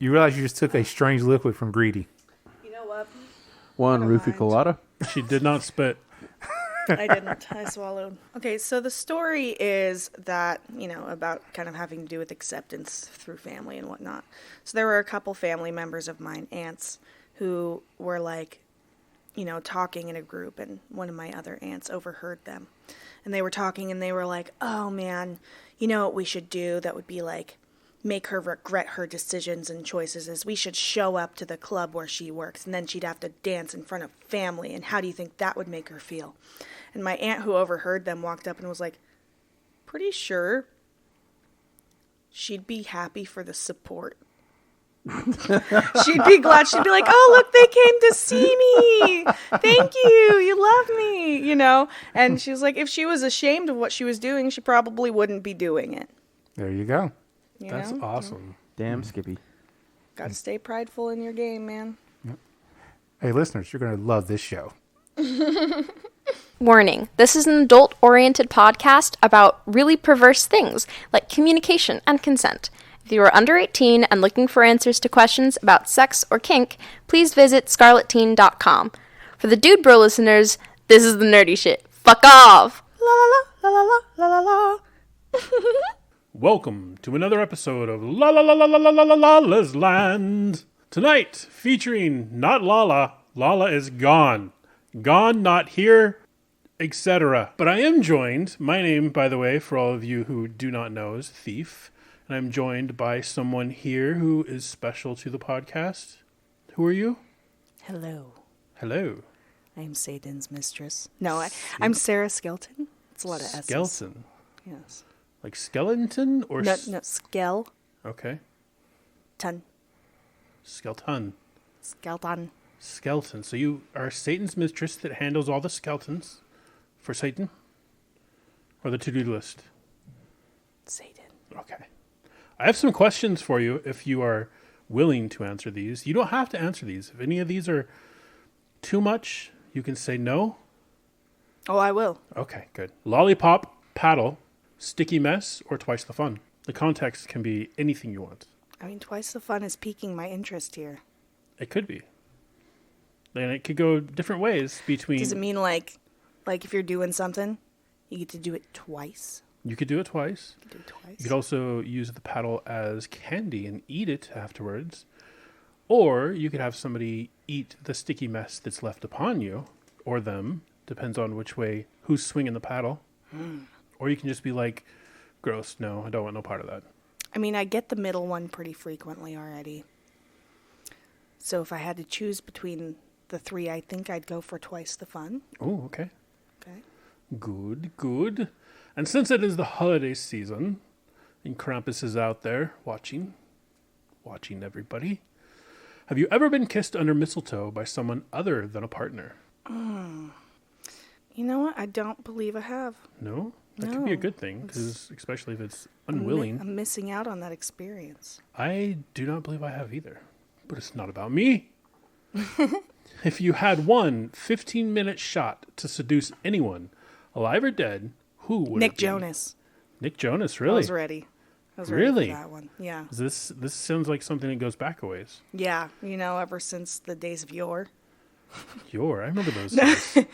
You realize you just took a strange liquid from Greedy. You know what? One roofie colada. She did not spit. I didn't. I swallowed. Okay, so the story is that, about kind of having to do with acceptance through family and whatnot. So there were a couple family members of mine, aunts, who were like, talking in a group, and one of my other aunts overheard them. And they were talking, and they were like, oh man, you know what we should do that would be like, make her regret her decisions and choices is we should show up to the club where she works, and then she'd have to dance in front of family, and how do you think that would make her feel? And my aunt who overheard them walked up and was like, pretty sure she'd be happy for the support. She'd be glad. She'd be like, oh, look, they came to see me. Thank you. You love me, And she was like, if she was ashamed of what she was doing, she probably wouldn't be doing it. There you go. That's awesome. Damn, Skippy. Got to stay prideful in your game, man. Hey, listeners, you're going to love this show. Warning, this is an adult-oriented podcast about really perverse things like communication and consent. If you are under 18 and looking for answers to questions about sex or kink, please visit scarletteen.com. For the Dude Bro listeners, this is the nerdy shit. Fuck off! La la la la la la la la. Welcome to another episode of La La La La La La La La Lala's Land. Tonight, featuring not Lala. Lala is gone. Gone, not here, etc. But I am joined, my name, by the way, for all of you who do not know, is Thief. And I'm joined by someone here who is special to the podcast. Who are you? Hello. Hello. I am Satan's mistress. No, I'm Sarah Skelton. It's a lot of S's. Skelton. Yes. Like skeleton or... No, Skel. Okay. Ton. Skelton. Skelton. Skeleton. So you are Satan's mistress that handles all the skeletons for Satan? Or the to-do list? Satan. Okay. I have some questions for you if you are willing to answer these. You don't have to answer these. If any of these are too much, you can say no. Oh, I will. Okay, good. Lollipop, paddle, sticky mess, or twice the fun. The context can be anything you want. I mean, twice the fun is piquing my interest here. It could be. And it could go different ways between... Does it mean like if you're doing something, you get to do it twice? You could do it twice. You could do it twice. You could also use the paddle as candy and eat it afterwards. Or you could have somebody eat the sticky mess that's left upon you, or them, depends on which way, who's swinging the paddle. Or you can just be like, gross, no, I don't want no part of that. I mean, I get the middle one pretty frequently already. So if I had to choose between the three, I think I'd go for twice the fun. Oh, okay. Okay. Good, good. And since it is the holiday season, and Krampus is out there watching everybody, have you ever been kissed under mistletoe by someone other than a partner? You know what? I don't believe I have. No? That could be a good thing, because especially if it's unwilling. I'm missing out on that experience. I do not believe I have either. But it's not about me. If you had one 15-minute shot to seduce anyone, alive or dead, who would Nick it be? Jonas. Nick Jonas, really? I was ready. Really? For that one. Yeah. This sounds like something that goes back a ways. Yeah. Ever since the days of yore. I remember those days.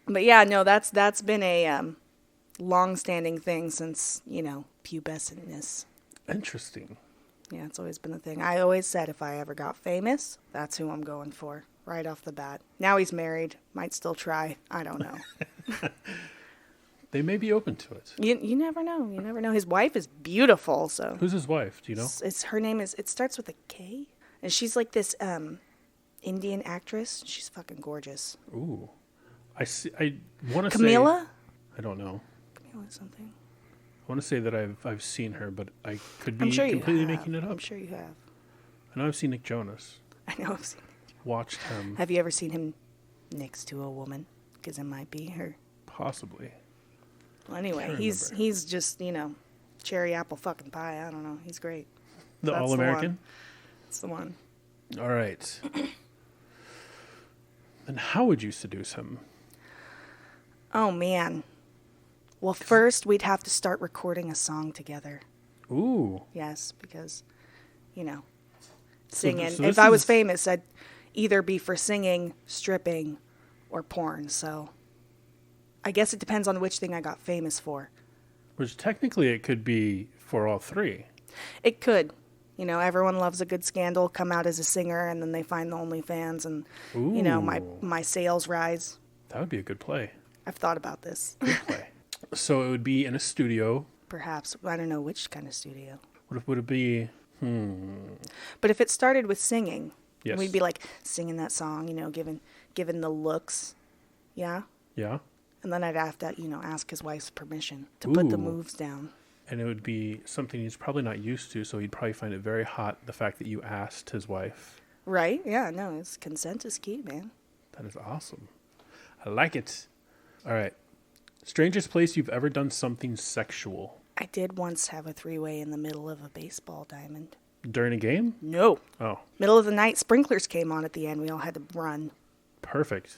But yeah, no, that's been a long-standing thing since, pubescentness. Interesting. Yeah, it's always been a thing. I always said if I ever got famous, that's who I'm going for, right off the bat. Now he's married. Might still try. I don't know. They may be open to it. You never know. You never know. His wife is beautiful, so. Who's his wife? Do you know? Her name is, it starts with a K. And she's like this Indian actress. She's fucking gorgeous. Ooh. I want to say... Camila? I don't know. Camila something. I want to say that I've seen her, but I could be sure completely making it up. I'm sure you have. I know I've seen Nick Jonas. I know I've seen him. Watched him. Have you ever seen him next to a woman? Because it might be her. Possibly. Well, anyway, he's just, cherry apple fucking pie. I don't know. He's great. The All-American? That's the one. All right. Then how would you seduce him? Oh, man. Well, first we'd have to start recording a song together. Ooh. Yes, because, singing. so If this I was is- famous, I'd either be for singing, stripping, or porn. So I guess it depends on which thing I got famous for. Which technically it could be for all three. It could. You know, everyone loves a good scandal, come out as a singer, and then they find the OnlyFans, and, you know, my sales rise. That would be a good play. I've thought about this. Good play. So it would be in a studio. Perhaps. I don't know which kind of studio. Would it be? But if it started with singing, Yes. we'd be like singing that song, you know, given the looks. Yeah? Yeah. And then I'd have to, you know, ask his wife's permission to put the Ooh. moves down. And it would be something he's probably not used to, so he'd probably find it very hot, the fact that you asked his wife. Right? Yeah, no, it's consent is key, man. That is awesome. I like it. All right. Strangest place you've ever done something sexual. I did once have a three-way in the middle of a baseball diamond. During a game? No. Oh, Middle of the night, sprinklers came on at the end. We all had to run. perfect.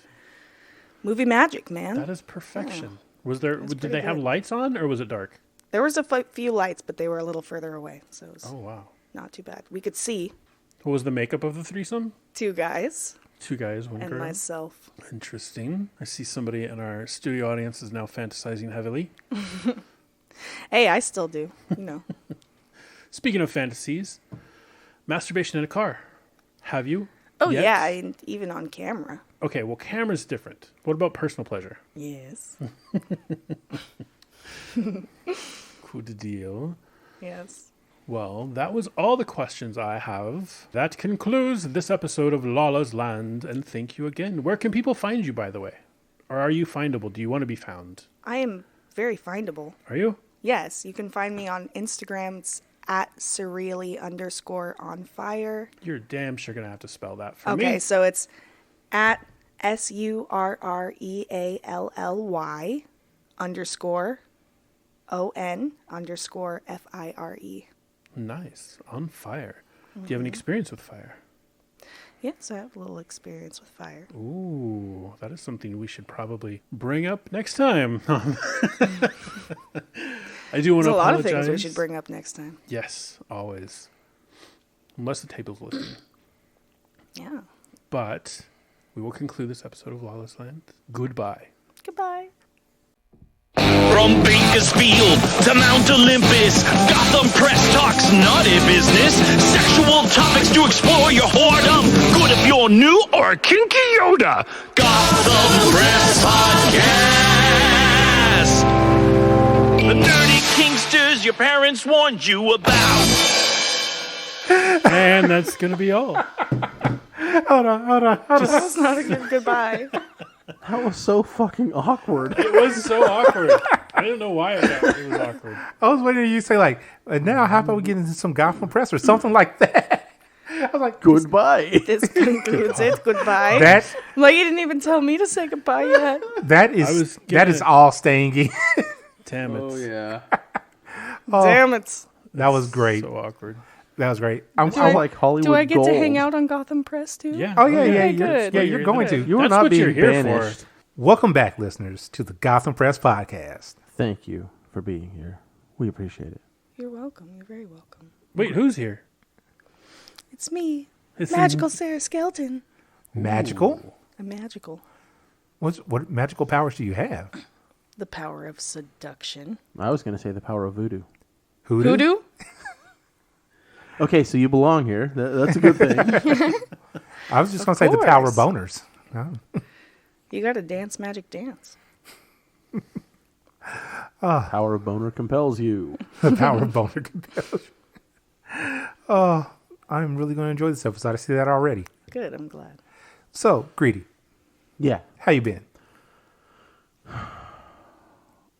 Movie magic, man. That is perfection. Was there? That's Did pretty they have good. lights on, or was it dark? There was a few lights, but they were a little further away, so it was Oh wow. not too bad. We could see What was the makeup of the threesome? 2 guys 2 guys, 1 and girl. myself. Interesting. I see somebody in our studio audience is now fantasizing heavily. Hey, I still do, you know. Speaking of fantasies, masturbation in a car. Have you? Oh, Yet? yeah, even on camera. Okay, well, camera's different. What about personal pleasure? Yes. Cool deal. Yes. Well, that was all the questions I have. That concludes this episode of Lala's Land, and thank you again. Where can people find you, by the way? Or are you findable? Do you want to be found? I am very findable. Are you? Yes, you can find me on Instagram. It's at surreally_on_fire. You're damn sure going to have to spell that for Okay, me. so it's at SURREALLY_ON_FIRE. Nice. On fire. Do you have any experience with fire? Yes, I have a little experience with fire. Ooh, that is something we should probably bring up next time. I do want There's to a lot apologize. of things we should bring up next time. Yes, always. Unless the table's listening. Yeah. But we will conclude this episode of Lawless Land. Goodbye. Goodbye. From Bakersfield to Mount Olympus, Gotham Press talks naughty business. Sexual topics to explore your whoredom. Good if you're new or a kinky Yoda. Gotham Press Podcast. The dirty kinksters your parents warned you about. And that's going to be all. Hold on. That's not a good goodbye. That was so fucking awkward. It was so awkward. I don't know why it was awkward. I was waiting for you to say like, now how about we get into some Gotham Press or something like that? I was like, Goodbye. This concludes it. Goodbye. that Like, you didn't even tell me to say goodbye yet. that I was is that is gonna- all staying in. Damn it. yeah. Damn it. That was great. So awkward. That was great. It's like Hollywood Do I get gold. to hang out on Gotham Press too? Yeah. Oh yeah, Okay, you're, good. yeah, you're going to. You are That's not what you're being here banished. for. Welcome back, listeners, to the Gotham Press podcast. Thank you for being here. We appreciate it. You're welcome. You're very welcome. Wait, who's here? It's me, It's Magical Sarah Skelton. Magical? I'm magical. What magical powers do you have? The power of seduction. I was going to say the power of voodoo. Voodoo? Okay, so you belong here. That's a good thing. I was just going to say the power of boners. Oh. You got to dance magic dance. Power of boner compels you. The power of boner compels. Oh, I'm really going to enjoy this episode. I see that already. Good. I'm glad. So, Greedy, Yeah, how you been?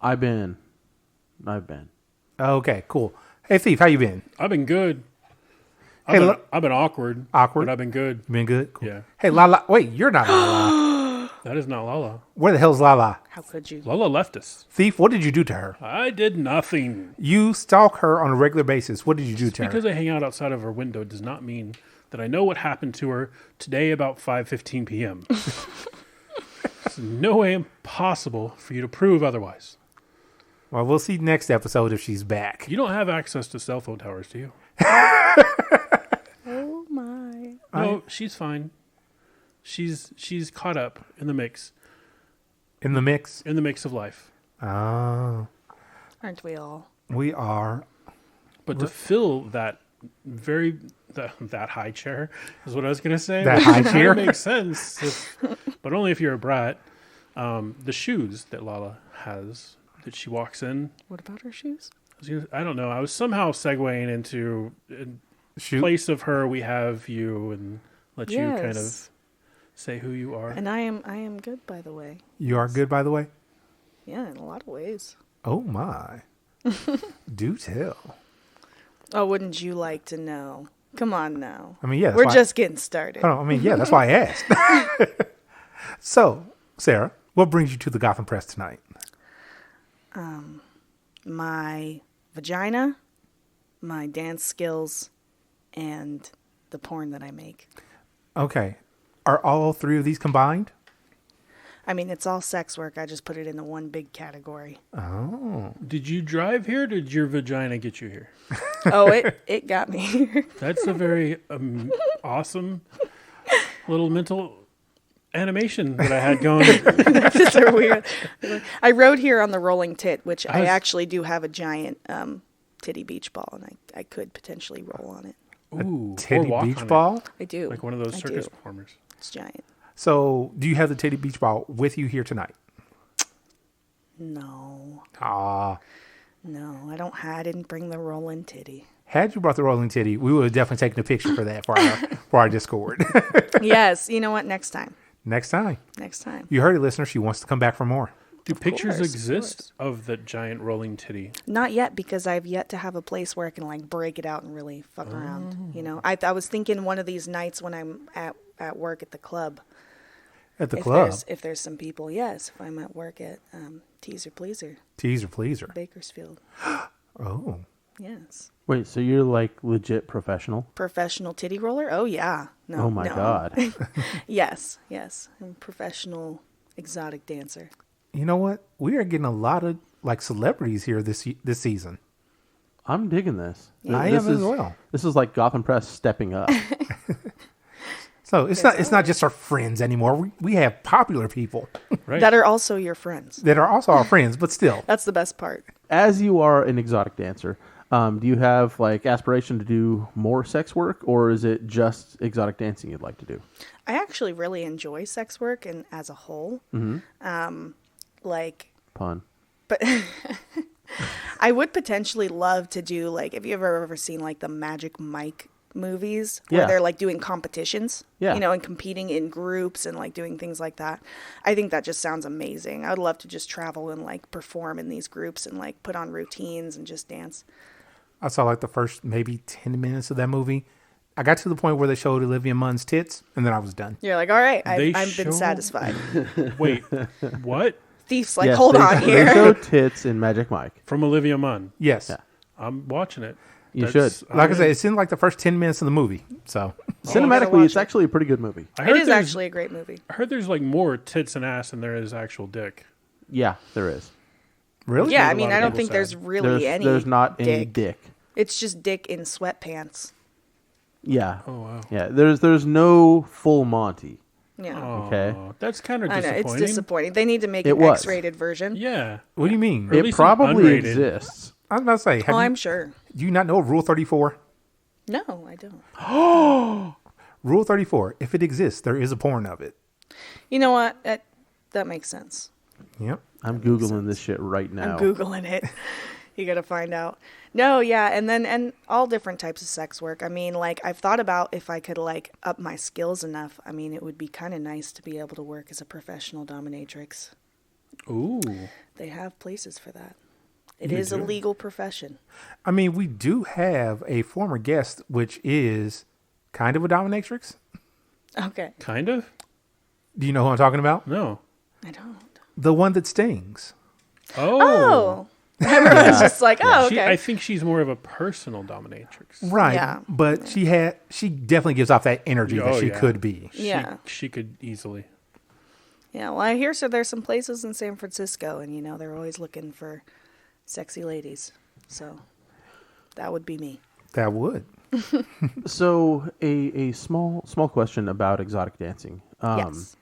I've been. Okay, cool. Hey, Thief, how you been? I've been good. Hey, look. I've been awkward. Awkward? But I've been good. You been good? Cool. Yeah. Hey, Lala. Wait, you're not Lala. That is not Lala. Where the hell's Lala? How could you? Lala left us. Thief, what did you do to her? I did nothing. You stalk her on a regular basis. What did you do to Because her? I hang out outside of her window does not mean that I know what happened to her today about 5:15 p.m. There's no way possible for you to prove otherwise. Well, we'll see next episode if she's back. You don't have access to cell phone towers, do you? Oh my. No, she's fine. She's caught up in the mix. In the mix. In the mix of life. Oh. Aren't we all? We are. But to fill that that high chair is what I was going to say. That high Kinda chair? makes sense, but only if you're a brat. The shoes that Lala has that she walks in. What about her shoes? I don't know. I was somehow segueing into in Shoot. place of her. We have you, and let you kind of Yes. say who you are. And I am good, by the way. You are good, by the way? Yeah, in a lot of ways. Oh, my. Do tell. Oh, wouldn't you like to know? Come on now. I mean, yeah. that's We're why- just getting started. Oh, I mean, yeah, that's why I asked. So, Sarah, what brings you to the Gotham Press tonight? My vagina, my dance skills, and the porn that I make. Okay. Are all three of these combined? I mean, it's all sex work. I just put it into one big category. Oh. Did you drive here? Or did your vagina get you here? Oh, it got me here. That's a very awesome little mental animation that I had going. That's so weird. I rode here on the rolling tit, which I was- actually do have a giant titty beach ball, and I could potentially roll on it. Ooh, or Titty walk beach on it. ball? I do. Like one of those I circus do. performers. It's giant. So, do you have the titty beach ball with you here tonight? No, Ah. I didn't bring the rolling titty. Had you brought the rolling titty, we would have definitely taken a picture for that for our Discord. Yes, you know what? Next time. Next time. You heard it, listener. She wants to come back for more. Do pictures course, of exist of the giant rolling titty? Not yet, because I've yet to have a place where I can like break it out and really fuck around. You know, I was thinking one of these nights when I'm at work at the club. At the club. If there's some people, yes. If I'm at work at Teaser Pleaser, Teaser pleaser. Bakersfield, Oh. yes. Wait, so you're like legit professional? Professional titty roller? Oh yeah. No. Oh my no. God. Yes. I'm a professional exotic dancer. You know what? We are getting a lot of like celebrities here this season. I'm digging this. I This am as is- well. This is like Gotham Press stepping up. So it's not just our friends anymore. We have popular people Right. That are also your friends. that are also our friends, but still. That's the best part. As you are an exotic dancer, do you have like aspiration to do more sex work, or is it just exotic dancing you'd like to do? I actually really enjoy sex work and as a whole. Like, Pun. but I would potentially love to do like, have you ever seen like the Magic Mike movies where Yeah. they're like doing competitions, Yeah. you know, and competing in groups and like doing things like that. I think that just sounds amazing. I would love to just travel and like perform in these groups and like put on routines and just dance. I saw like the first maybe 10 minutes of that movie. I got to the point where they showed Olivia Munn's tits, and then I was done. You're like, all right, They I've been show- satisfied. Wait, what? Thief's like, Yes, hold they- on They here. show tits in Magic Mike. From Olivia Munn. Yes. Yeah. I'm watching it. You That's- should. Like I said, it's in like the first 10 minutes of the movie. So, Cinematically, watch it's it. actually a pretty good movie. I It heard is there's- actually a great movie. I heard there's like more tits and ass than there is actual dick. Yeah, there is. really? Yeah, made I a mean, lot of I don't people think sad. there's really any. There's not any dick. dick. It's just dick in sweatpants. Yeah. Oh wow. Yeah. There's no full Monty. Yeah. Okay. Oh, that's kind of I know, disappointing. it's disappointing. They need to make It an was. X-rated version. Yeah. What do you mean? Or at It least an probably unrated. exists. I was about to say, have Oh, you, I'm sure. do you not know Rule 34? No, I don't. Rule 34. If it exists, there is a porn of it. You know what? That makes sense. Yep. I'm Googling this shit right now. I'm Googling it. You got to find out. No, yeah. And all different types of sex work. I mean, like, I've thought about if I could, like, up my skills enough. I mean, it would be kind of nice to be able to work as a professional dominatrix. Ooh. They have places for that. It is a legal profession. I mean, we do have a former guest, which is kind of a dominatrix. Okay. Kind of? Do you know who I'm talking about? No. I don't. The one that stings. Oh. Everyone's just like, oh, okay. I think she's more of a personal dominatrix. Right. Yeah. But she definitely gives off that energy that Oh, she yeah. could be. Yeah. She could easily. Yeah, well, I hear so there's some places in San Francisco, and, you know, they're always looking for sexy ladies. So that would be me. That would. So a small question about exotic dancing. Yes.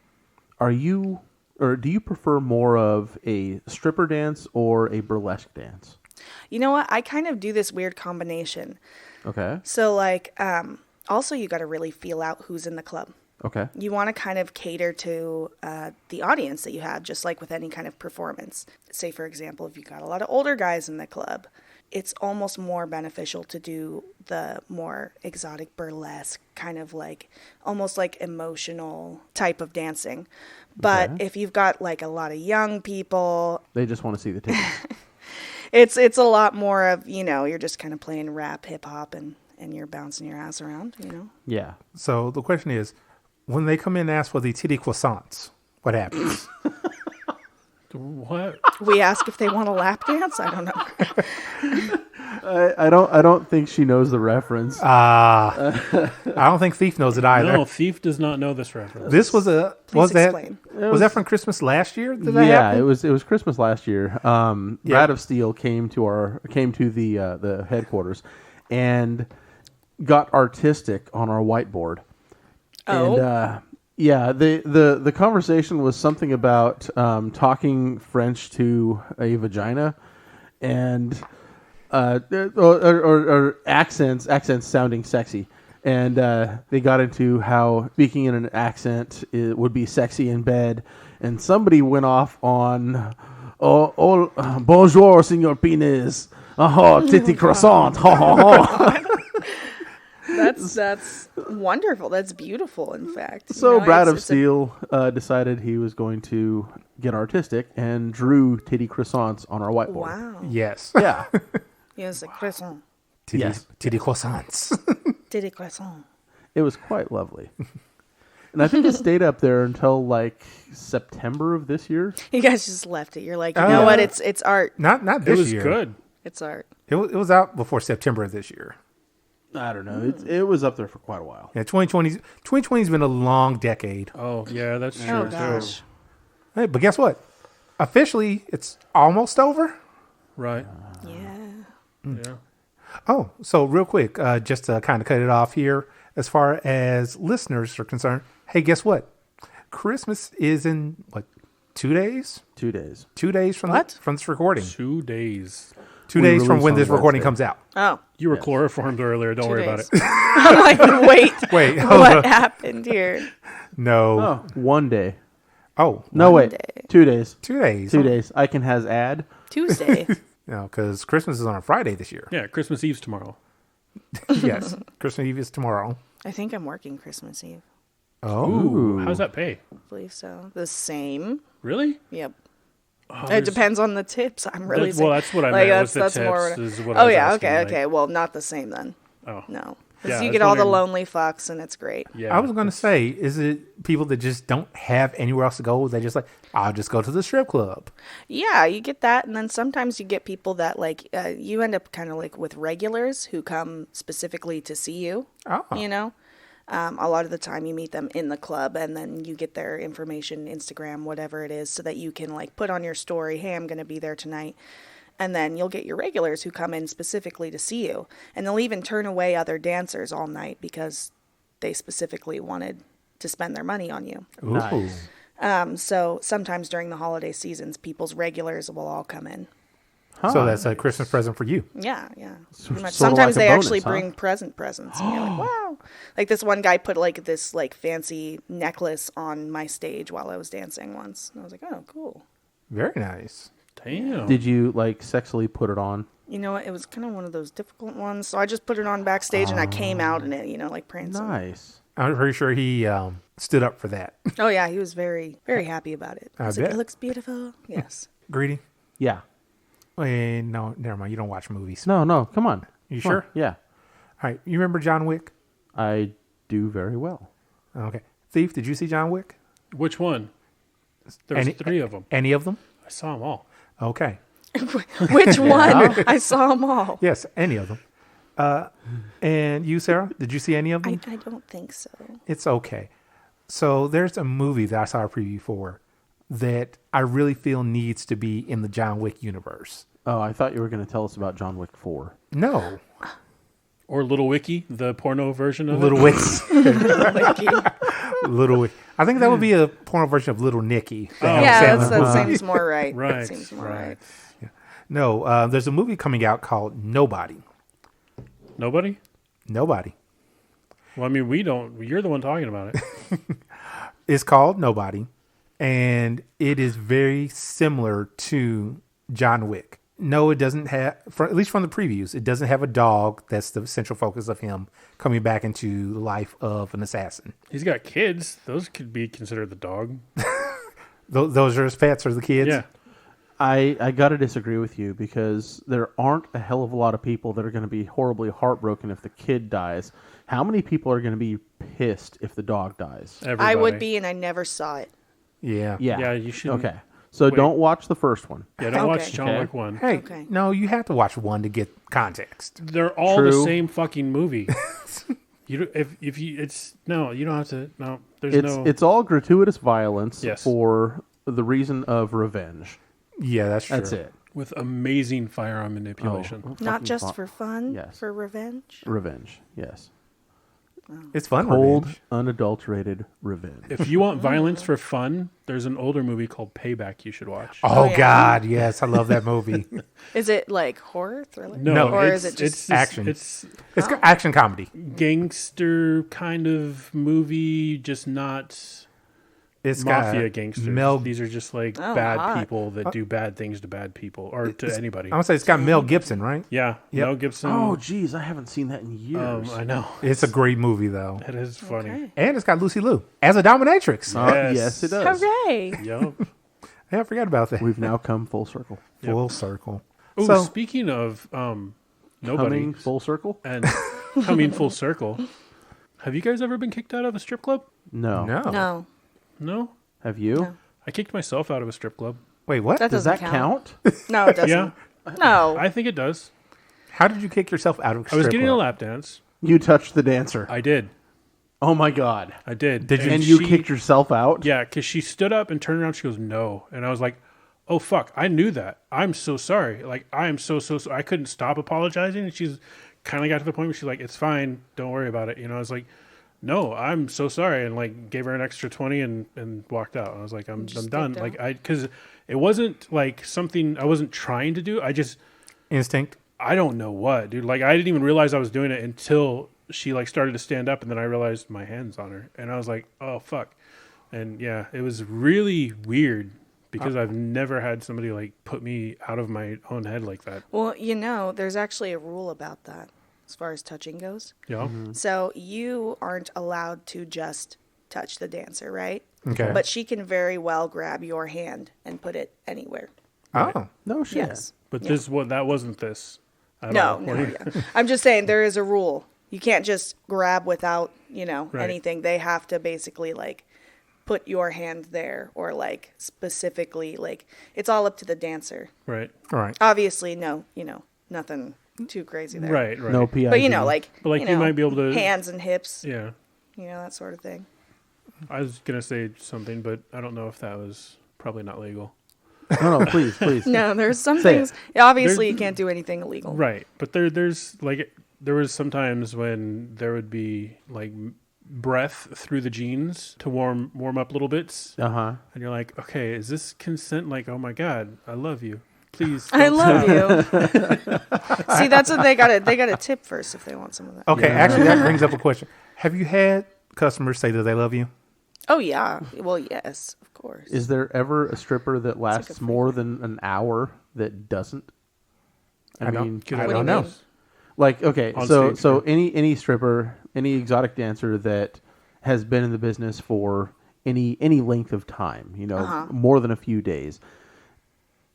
Are you, or do you prefer more of a stripper dance or a burlesque dance? You know what? I kind of do this weird combination. Okay. So, like, also you got to really feel out who's in the club. Okay. You want to kind of cater to the audience that you have, just like with any kind of performance. Say, for example, if you got a lot of older guys in the club, it's almost more beneficial to do the more exotic burlesque, kind of like almost like emotional type of dancing. But Okay. if you've got like a lot of young people, They just want to see the titties. it's a lot more of, you're just kind of playing rap, hip hop, and you're bouncing your ass around. Yeah. So the question is, when they come in and ask for the titty croissants, what happens? What? We ask if they want a lap dance. I don't know. I don't think she knows the reference. I don't think Thief knows it either. No, Thief does not know this reference. This was Please explain. Was that from Christmas last year? Did that Yeah, happen? it was Christmas last year. Brad of Steel came to the headquarters and got artistic on our whiteboard. Oh. And yeah, the conversation was something about talking French to a vagina, and or accents sounding sexy. And they got into how speaking in an accent would be sexy in bed. And somebody went off on, bonjour, senor penis. Titty croissant. Ha, ha, ha. That's wonderful. That's beautiful, in fact. So Brad of it's Steel decided he was going to get artistic and drew titty croissants on our whiteboard. Wow. Yes. Yeah. Yes, a croissant. Titty, Yes. titty croissants. Titty croissant. It was quite lovely. And I think it stayed up there until like September of this year. You guys just left it. You're like, you know what? It's art. not It this was year. good. It's art. It was out before September of this year. I don't know. It was up there for quite a while. Yeah, 2020's been a long decade. Oh, yeah, that's true. Oh too. gosh. Hey, but guess what? Officially, it's almost over. Right. Yeah. Yeah. Oh, so real quick, just to kind of cut it off here, as far as listeners are concerned, hey, guess what? Christmas is in, 2 days? 2 days. 2 days from What? from this recording. 2 days. 2 We days from release when on this recording Wednesday. comes out. Oh. You were chloroformed earlier. Don't 2 worry about days. it. I'm like, wait. Wait, What happened here? no. Oh, 1 day. Oh, No, wait. day. 2 days. 2 days. 2 days. I can has add. Tuesday. No, because Christmas is on a Friday this year. Yeah, Christmas Eve's tomorrow. Yes, Christmas Eve is tomorrow. I think I'm working Christmas Eve. Oh, Ooh, how's that pay? I believe so. The same. Really? Yep. Oh, It there's- depends on the tips. I'm really Well, that's what I meant, was the tips more. is what I Oh was yeah. asking, Okay. like- Okay. Well, not the same then. Oh. No. Yeah, Because I you was get all the wondering- lonely fucks, and it's great. Yeah. I was going to say, is it people that just don't have anywhere else to go? They just like, I'll just go to the strip club. Yeah, you get that, and then sometimes you get people that like you end up kind of like with regulars who come specifically to see you. Oh. You know, a lot of the time you meet them in the club, and then you get their information, Instagram, whatever it is, so that you can like put on your story, "Hey, I'm going to be there tonight." And then you'll get your regulars who come in specifically to see you, and they'll even turn away other dancers all night because they specifically wanted to spend their money on you. Ooh. Nice. So sometimes during the holiday seasons, people's regulars will all come in. So that's a Christmas present for you. Yeah, yeah. Pretty much. Sorta Sometimes like a they bonus, actually huh? bring presents, and you're like, wow. Like this one guy put like this like fancy necklace on my stage while I was dancing once, and I was like, oh, cool. Very nice. Damn. Did you like sexily put it on? You know what? It was kind of one of those difficult ones, so I just put it on backstage, and I came out in it, like prancing. Nice. I'm pretty sure he stood up for that. Oh yeah, he was very, very happy about it. I I was like, bet. it looks beautiful. Yes. Greedy? Yeah. Wait, no, never mind. You don't watch movies. No. Come on. You Come on. sure? Yeah. All right. You remember John Wick? I do very well. Okay. Thief, did you see John Wick? Which one? There's Any- 3 of them. Any of them? I saw them all. Okay. Which one? I saw them all. Yes, any of them. And you, Sarah, did you see any of them? I don't think so. It's okay. So there's a movie that I saw a preview for that I really feel needs to be in the John Wick universe. Oh, I thought you were going to tell us about John Wick 4. No. Or Little Wiki, the porno version of Little it. Wicks. Like, Little Wick. I think that would be a porno version of Little Nicky. Oh. yeah, Sandler that movie. seems more right. Right. That seems more right. No, there's a movie coming out called Nobody. Nobody? Nobody. Well, I mean, we don't. You're the one talking about it. It's called Nobody, and it is very similar to John Wick. No, it doesn't have, at least from the previews, it doesn't have a dog that's the central focus of him coming back into the life of an assassin. He's got kids. Those could be considered the dog. Those are his pets, or the kids? Yeah. I got to disagree with you because there aren't a hell of a lot of people that are going to be horribly heartbroken if the kid dies. How many people are going to be pissed if the dog dies? Everybody. I would be, and I never saw it. Yeah. Yeah, you should. Okay. So don't watch the first one. Yeah, don't Okay. watch John Okay. Wick 1. Hey, Okay. no, you have to watch one to get context. They're all the True. same fucking movie. You don't- if you it's no, you don't have to. No, there's no. It's all gratuitous violence Yes. for the reason of revenge. Yeah, that's true. That's it. with amazing firearm manipulation. Oh, Not fucking just for fun, Yes. for revenge. revenge. Yes. It's fun. Cold, revenge. unadulterated revenge. If you want violence for fun, there's an older movie called Payback you should watch. Oh, yeah. God, yes, I love that movie. Is it like horror, thriller? No, or it's, is it just it's action? It's It's got action comedy. gangster kind of movie, just not It's got mafia gangsters. Mel. These are just like Oh, bad hot. people that do bad things to bad people or to anybody. I'm gonna say it's got Mel Gibson, right? Yeah, Yep. Mel Gibson. Oh, geez, I haven't seen that in years. I know. It's a great movie though, It is funny. Okay. and it's got Lucy Liu as a dominatrix. Yes. Yes, it does. Hooray! Yep. Yeah, I forgot about that. We've now come full circle. Full circle. Oh, So- speaking of nobody Coming full circle? and coming full circle, have you guys ever been kicked out of a strip club? No. No. No, No, Have you? No. I kicked myself out of a strip club. Wait, what? that Does doesn't that count? No, it doesn't. Yeah, No, I think it does. How did you kick yourself out of? I was strip getting a club? lap dance. You touched the dancer. I did. Oh my God. I did. Did you- And you she- kicked yourself out? Yeah, because she stood up and turned around. She goes, "No," and I was like, "Oh fuck! I knew that. I'm so sorry. Like I am so I couldn't stop apologizing." And she's kind of got to the point where she's like, "It's fine. Don't worry about it." You know, I was like, "No, I'm so sorry," and like gave her an extra 20 and walked out. I was like, "I'm Just done." stepped Like because it wasn't like something I wasn't trying to do. Instinct. I don't know what, dude. Like I didn't even realize I was doing it until she like started to stand up, and then I realized my hand's on her, and I was like, "Oh fuck!" And yeah, it was really weird because I've never had somebody like put me out of my own head like that. well, there's actually a rule about that as far as touching goes. You know? So you aren't allowed to just touch the dancer, right? Okay. But she can very well grab your hand and put it anywhere. Oh, No shit. Yes. But Yeah. that wasn't this. At No, all. no. Yeah. I'm just saying there is a rule. You can't just grab without, Right. anything. They have to basically like put your hand there or like specifically like it's all up to the dancer. Right, all right. Obviously, no, nothing too crazy there. right. No PID. But like, But, like, you might be able to- hands and hips, Yeah, that sort of thing. I was gonna say something, but I don't know if that was probably not legal. No, please, please. No, there's some Say things. Obviously, you can't do anything illegal. Right, but there's like there was some times when there would be like breath through the jeans to warm up little bits, Uh-huh. and you're like, okay, is this consent? Like, oh my god, I love you. Please, I don't love stop." you. See, that's what they got to tip first if they want some of that. Okay, Yeah. actually, that brings up a question. Have you had customers say that they love you? Oh yeah. Well, yes, of course. Is there ever a stripper that lasts a more than an hour that doesn't? I mean, Could I I don't do you know. mean? like, okay, On so stage, so any stripper, any exotic dancer that has been in the business for any length of time, more than a few days,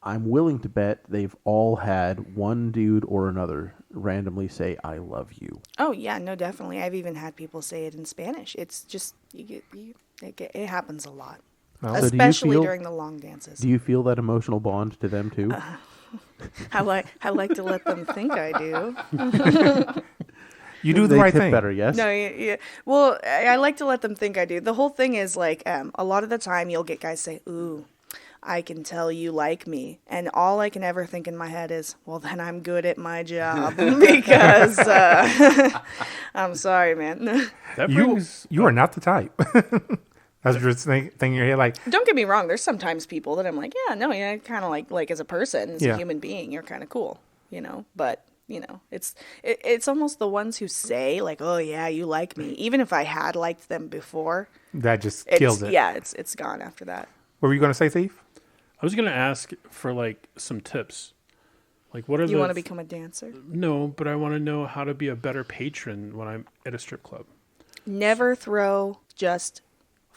I'm willing to bet they've all had one dude or another randomly say "I love you." Oh yeah, no, definitely. I've even had people say it in Spanish. It's just it happens a lot, So do you especially feel- during the long dances. Do you feel that emotional bond to them too? I like to let them think I do. You do the They right tip thing. better, yes. No, yeah. Well, I like to let them think I do. The whole thing is like a lot of the time you'll get guys say, "Ooh, I can tell you like me. And all I can ever think in my head is, well, then I'm good at my job because I'm sorry, man. That brings You are not the type. That's just thing in your head. Like, Don't get me wrong. There's sometimes people that I'm like, yeah, no, yeah, kind of like as a person, as Yeah. a human being, you're kind of cool, but it's almost the ones who say like, oh yeah, you like me. Even if I had liked them before, that just kills it. Yeah, it's gone after that. What were you going to say, Thief? I was going to ask for like some tips. Like, what are You want to become a dancer? No, but I want to know how to be a better patron when I'm at a strip club. Never throw just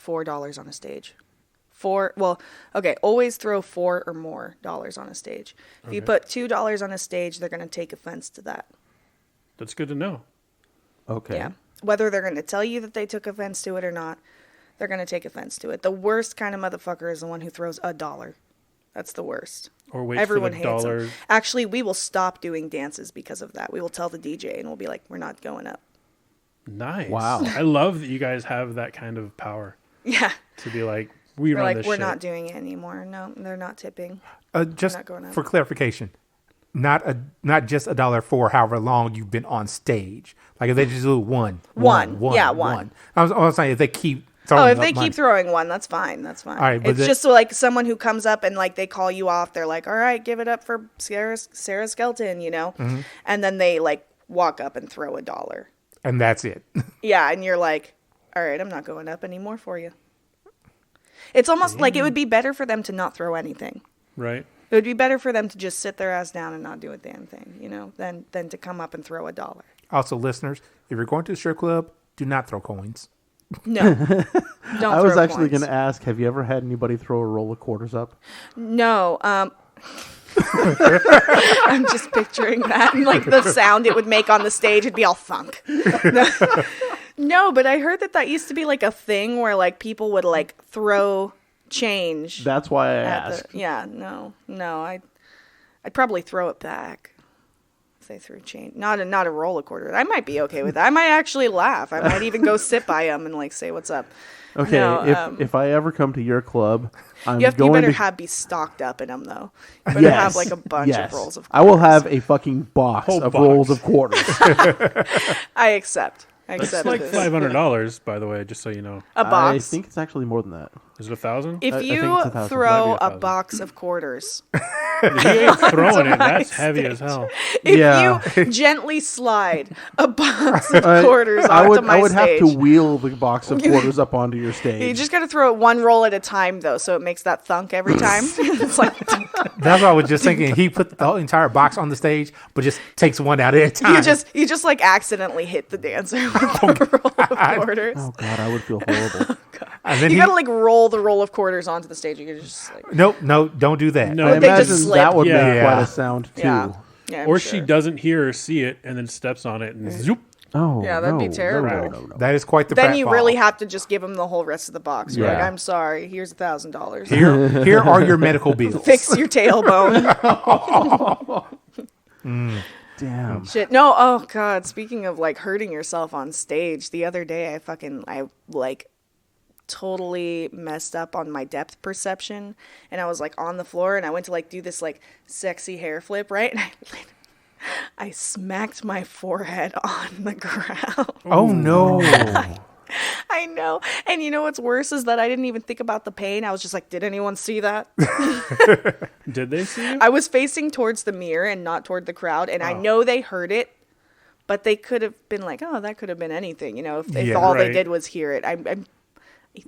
$4 on a stage. Always throw $4 or more on a stage. If you put $2 on a stage, they're going to take offense to that. That's good to know. Okay. Yeah. Whether they're going to tell you that they took offense to it or not, they're going to take offense to it. The worst kind of motherfucker is the one who throws $1. That's the worst. Or wait Everyone for the hates dollar. them. Actually, we will stop doing dances because of that. We will tell the DJ and we'll be like, we're not going up. Nice. Wow. I love that you guys have that kind of power Yeah. to be like, we We're run like, this we're shit. not doing it anymore. No, they're not tipping. Just not going up. for clarification, not just $1 for however long you've been on stage. Like if they just do one. Yeah, one. I was saying if they keep throwing If they up money. keep throwing one, that's fine. That's fine. All right, but it's just like someone who comes up and like they call you off. They're like, all right, give it up for Sarah Skelton, Mm-hmm. And then they like walk up and throw $1. and that's it. Yeah, and you're like, all right, I'm not going up anymore for you. It's almost like it would be better for them to not throw anything. Right? It would be better for them to just sit their ass down and not do a damn thing, than to come up and throw $1. Also, listeners, if you're going to a strip club, do not throw coins. No. Don't I was throw actually coins. going to ask, have you ever had anybody throw a roll of quarters up? No. I'm just picturing that and like the sound it would make on the stage. It'd be all thunk. No, but I heard that used to be like a thing where like people would like throw change. That's why I at asked. No. I'd probably throw it back if they threw change. Not a roll of quarters. I might be okay with that. I might actually laugh. I might even go sit by them and like say what's up. Okay, No, if I ever come to your club, I'm you going better to... be stocked up in them though. You better have like a bunch yes. of rolls of I will quarters. have a fucking box Whole of box. rolls of quarters. I accept. It's like this. $500, by the way, just so you know. A box. I think it's actually more than that. Is it 1,000? If I think you it's 1,000. throw Maybe a 1,000. box of quarters, If you ain't throwing it, my that's heavy as hell. if Yeah. you gently slide a box of quarters I onto my would stage, have to wheel the box of quarters up onto your stage. you just got to throw it one roll at a time though, so it makes that thunk every time. It's like That's what I was just thinking. He put the whole entire box on the stage, but just takes one out at a time. you just like accidentally hit the dancer with the roll of quarters. Oh God, I would feel horrible. And then You he, gotta like roll the roll of quarters onto the stage. You can just like no, don't do that. No. I They just imagine slip. that would Yeah. make quite a sound too. yeah. I'm Or sure. she doesn't hear or see it and then steps on it and zoop. Oh, Yeah, that'd be no, terrible. No. That is quite the Then pratfall. you really have to just give them the whole rest of the box. You're like, Yeah. I'm sorry. Here's $1,000. Here are your medical bills. Fix your tailbone. Damn. Shit. No. Oh God. Speaking of like hurting yourself on stage, the other day I like totally messed up on my depth perception, and I was like on the floor, and I went to like do this like sexy hair flip, right? And I smacked my forehead on the ground. Oh no. I know. And you know what's worse is that I didn't even think about the pain. I was just like, did anyone see that? Did they see you? I was facing towards the mirror and not toward the crowd, and I know they heard it, but they could have been like, "Oh, that could have been anything," if Yeah, all they right. did was hear it. I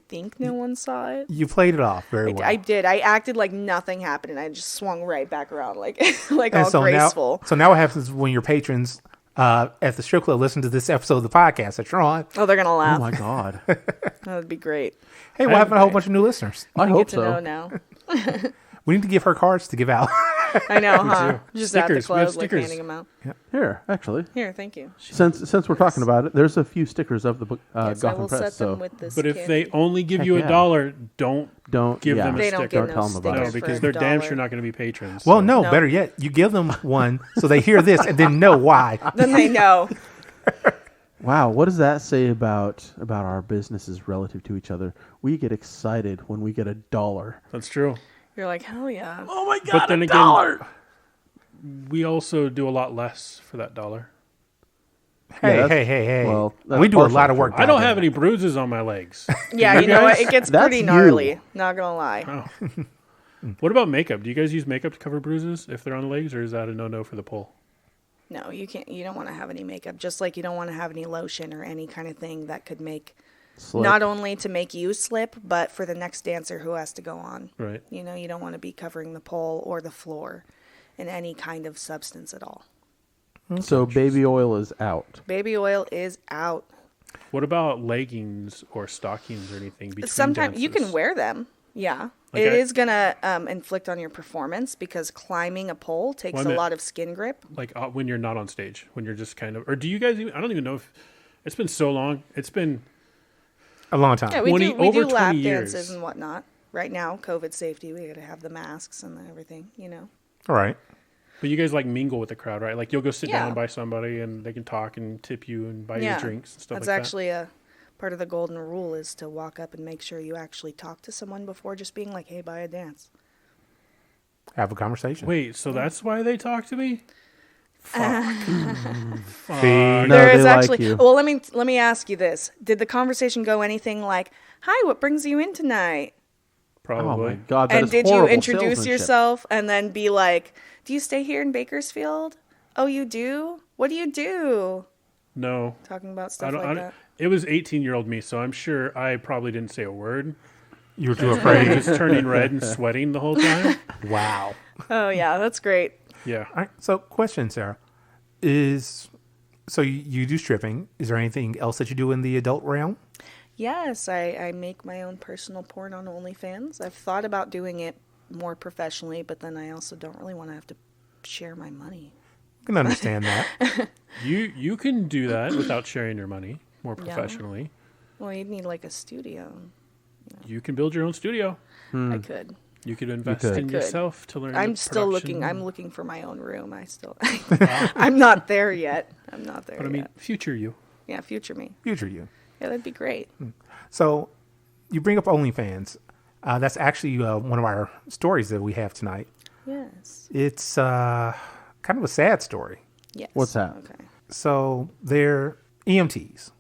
think no one saw it. You played it off very well. I did. I acted like nothing happened, and I just swung right back around, like like And all so graceful. now what happens when your patrons at the strip club listen to this episode of the podcast that you're on? Oh, they're gonna Oh laugh. my God. That'd be great. Hey, we're having a whole bunch of new listeners. I Get hope to so. know now. We need to give her cards to give out. I know, huh? Just at the Stickers. We have club, like stickers. handing them out. Here, actually, Here, thank you. since we're talking about it, there's a few stickers of the book Yes, I Gotham will Press. set So them with this. But if they candy. only give Heck you yeah. $1, don't don't give yeah. them a They don't sticker. get Don't tell no them about stickers it. No, because for they're damn $1. sure not going to be patrons. Well, so. no, No. better yet, you give them one so they hear this and then know why. Then they know. Wow, what does that say about our businesses relative to each other? We get excited when we get $1. That's true. You're like, hell yeah. Oh my god! But then a again, dollar. we also do a lot less for that dollar. Hey, Yeah, hey. well, that's we do a partial lot of work. I don't down have there. any bruises on my legs. Yeah, you know what? It gets That's pretty you. gnarly. Not gonna lie. What about makeup? Do you guys use makeup to cover bruises if they're on the legs, or is that a no-no for the pole? No, you can't. You don't want to have any makeup. Just like you don't want to have any lotion or any kind of thing that could make, Slick. not only to make you slip, but for the next dancer who has to go on. Right. You know, you don't want to be covering the pole or the floor in any kind of substance at all. So baby oil is out. Baby oil is out. What about leggings or stockings or anything between Sometimes you can dances? wear them. Yeah. Like It I- is going to inflict on your performance because climbing a pole takes Well, I a meant- lot of skin grip. Like when you're not on stage, when you're just kind of, or do you guys even, I don't even know if, it's been so long. It's been, A long time. Yeah, we 20 do over lap 20 years. dances and whatnot. Right now, COVID safety, we got to have the masks and everything, you know. All right. but you guys like mingle with the crowd, right? Like you'll go sit Yeah. down by somebody and they can talk and tip you and buy you drinks and stuff That's like that. actually a part of the golden rule is to walk up and make sure you actually talk to someone before just being like, hey, buy a dance. Have a conversation. Wait, so that's why they talk to me? See? No, There is they like actually you. well, let me ask you this. Did the conversation go anything like, hi, what brings you in tonight? Probably. Oh my god! That And is did you horrible introduce salesmanship. yourself and then be like, do you stay here in Bakersfield? Oh, you do? What do you do? No. Talking about stuff like that. It was 18-year-old me, so I'm sure I probably didn't say a word. You were too Probably afraid. just turning red and sweating the whole time. Wow. Oh, yeah, that's great. Yeah. All right. So, question, Sarah, so you do stripping? Is there anything else that you do in the adult realm? Yes, I make my own personal porn on OnlyFans. I've thought about doing it more professionally, but then I also don't really want to have to share my money. I can understand that. You can do that without sharing your money more Yeah. professionally. Well, you'd need like a studio. You can build your own studio. I could. You could invest could. in I could. yourself to learn. I'm the still production. looking. I'm looking for my own room. I'm not there yet. I'm not there But I mean, yet. future you. Yeah, future me. Future you. Yeah, that'd be great. So, you bring up OnlyFans. That's actually one of our stories that we have tonight. Yes. It's kind of a sad story. Yes. What's that? Okay. So, they're EMTs,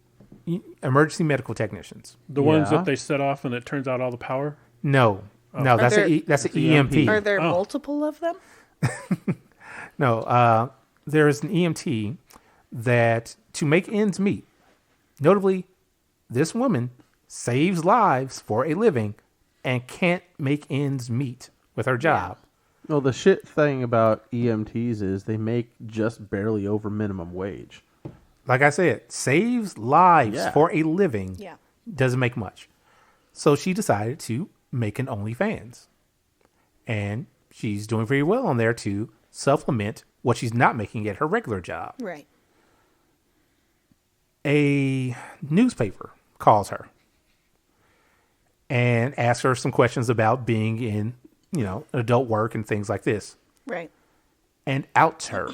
emergency medical technicians. The ones Yeah. that they set off and it turns out all the power. No, no, that's there- that's an the EMT. Are there Oh. multiple of them? No, there is an EMT that to make ends meet. Notably, this woman saves lives for a living and can't make ends meet with her job. Well, the shit thing about EMTs is they make just barely over minimum wage. Like I said, saves lives Yeah. for a living. Yeah. Doesn't make much. So she decided to make an OnlyFans. And she's doing very well on there to supplement what she's not making at her regular job. Right. A newspaper calls her and asks her some questions about being in, adult work and things like this, Right. and outs her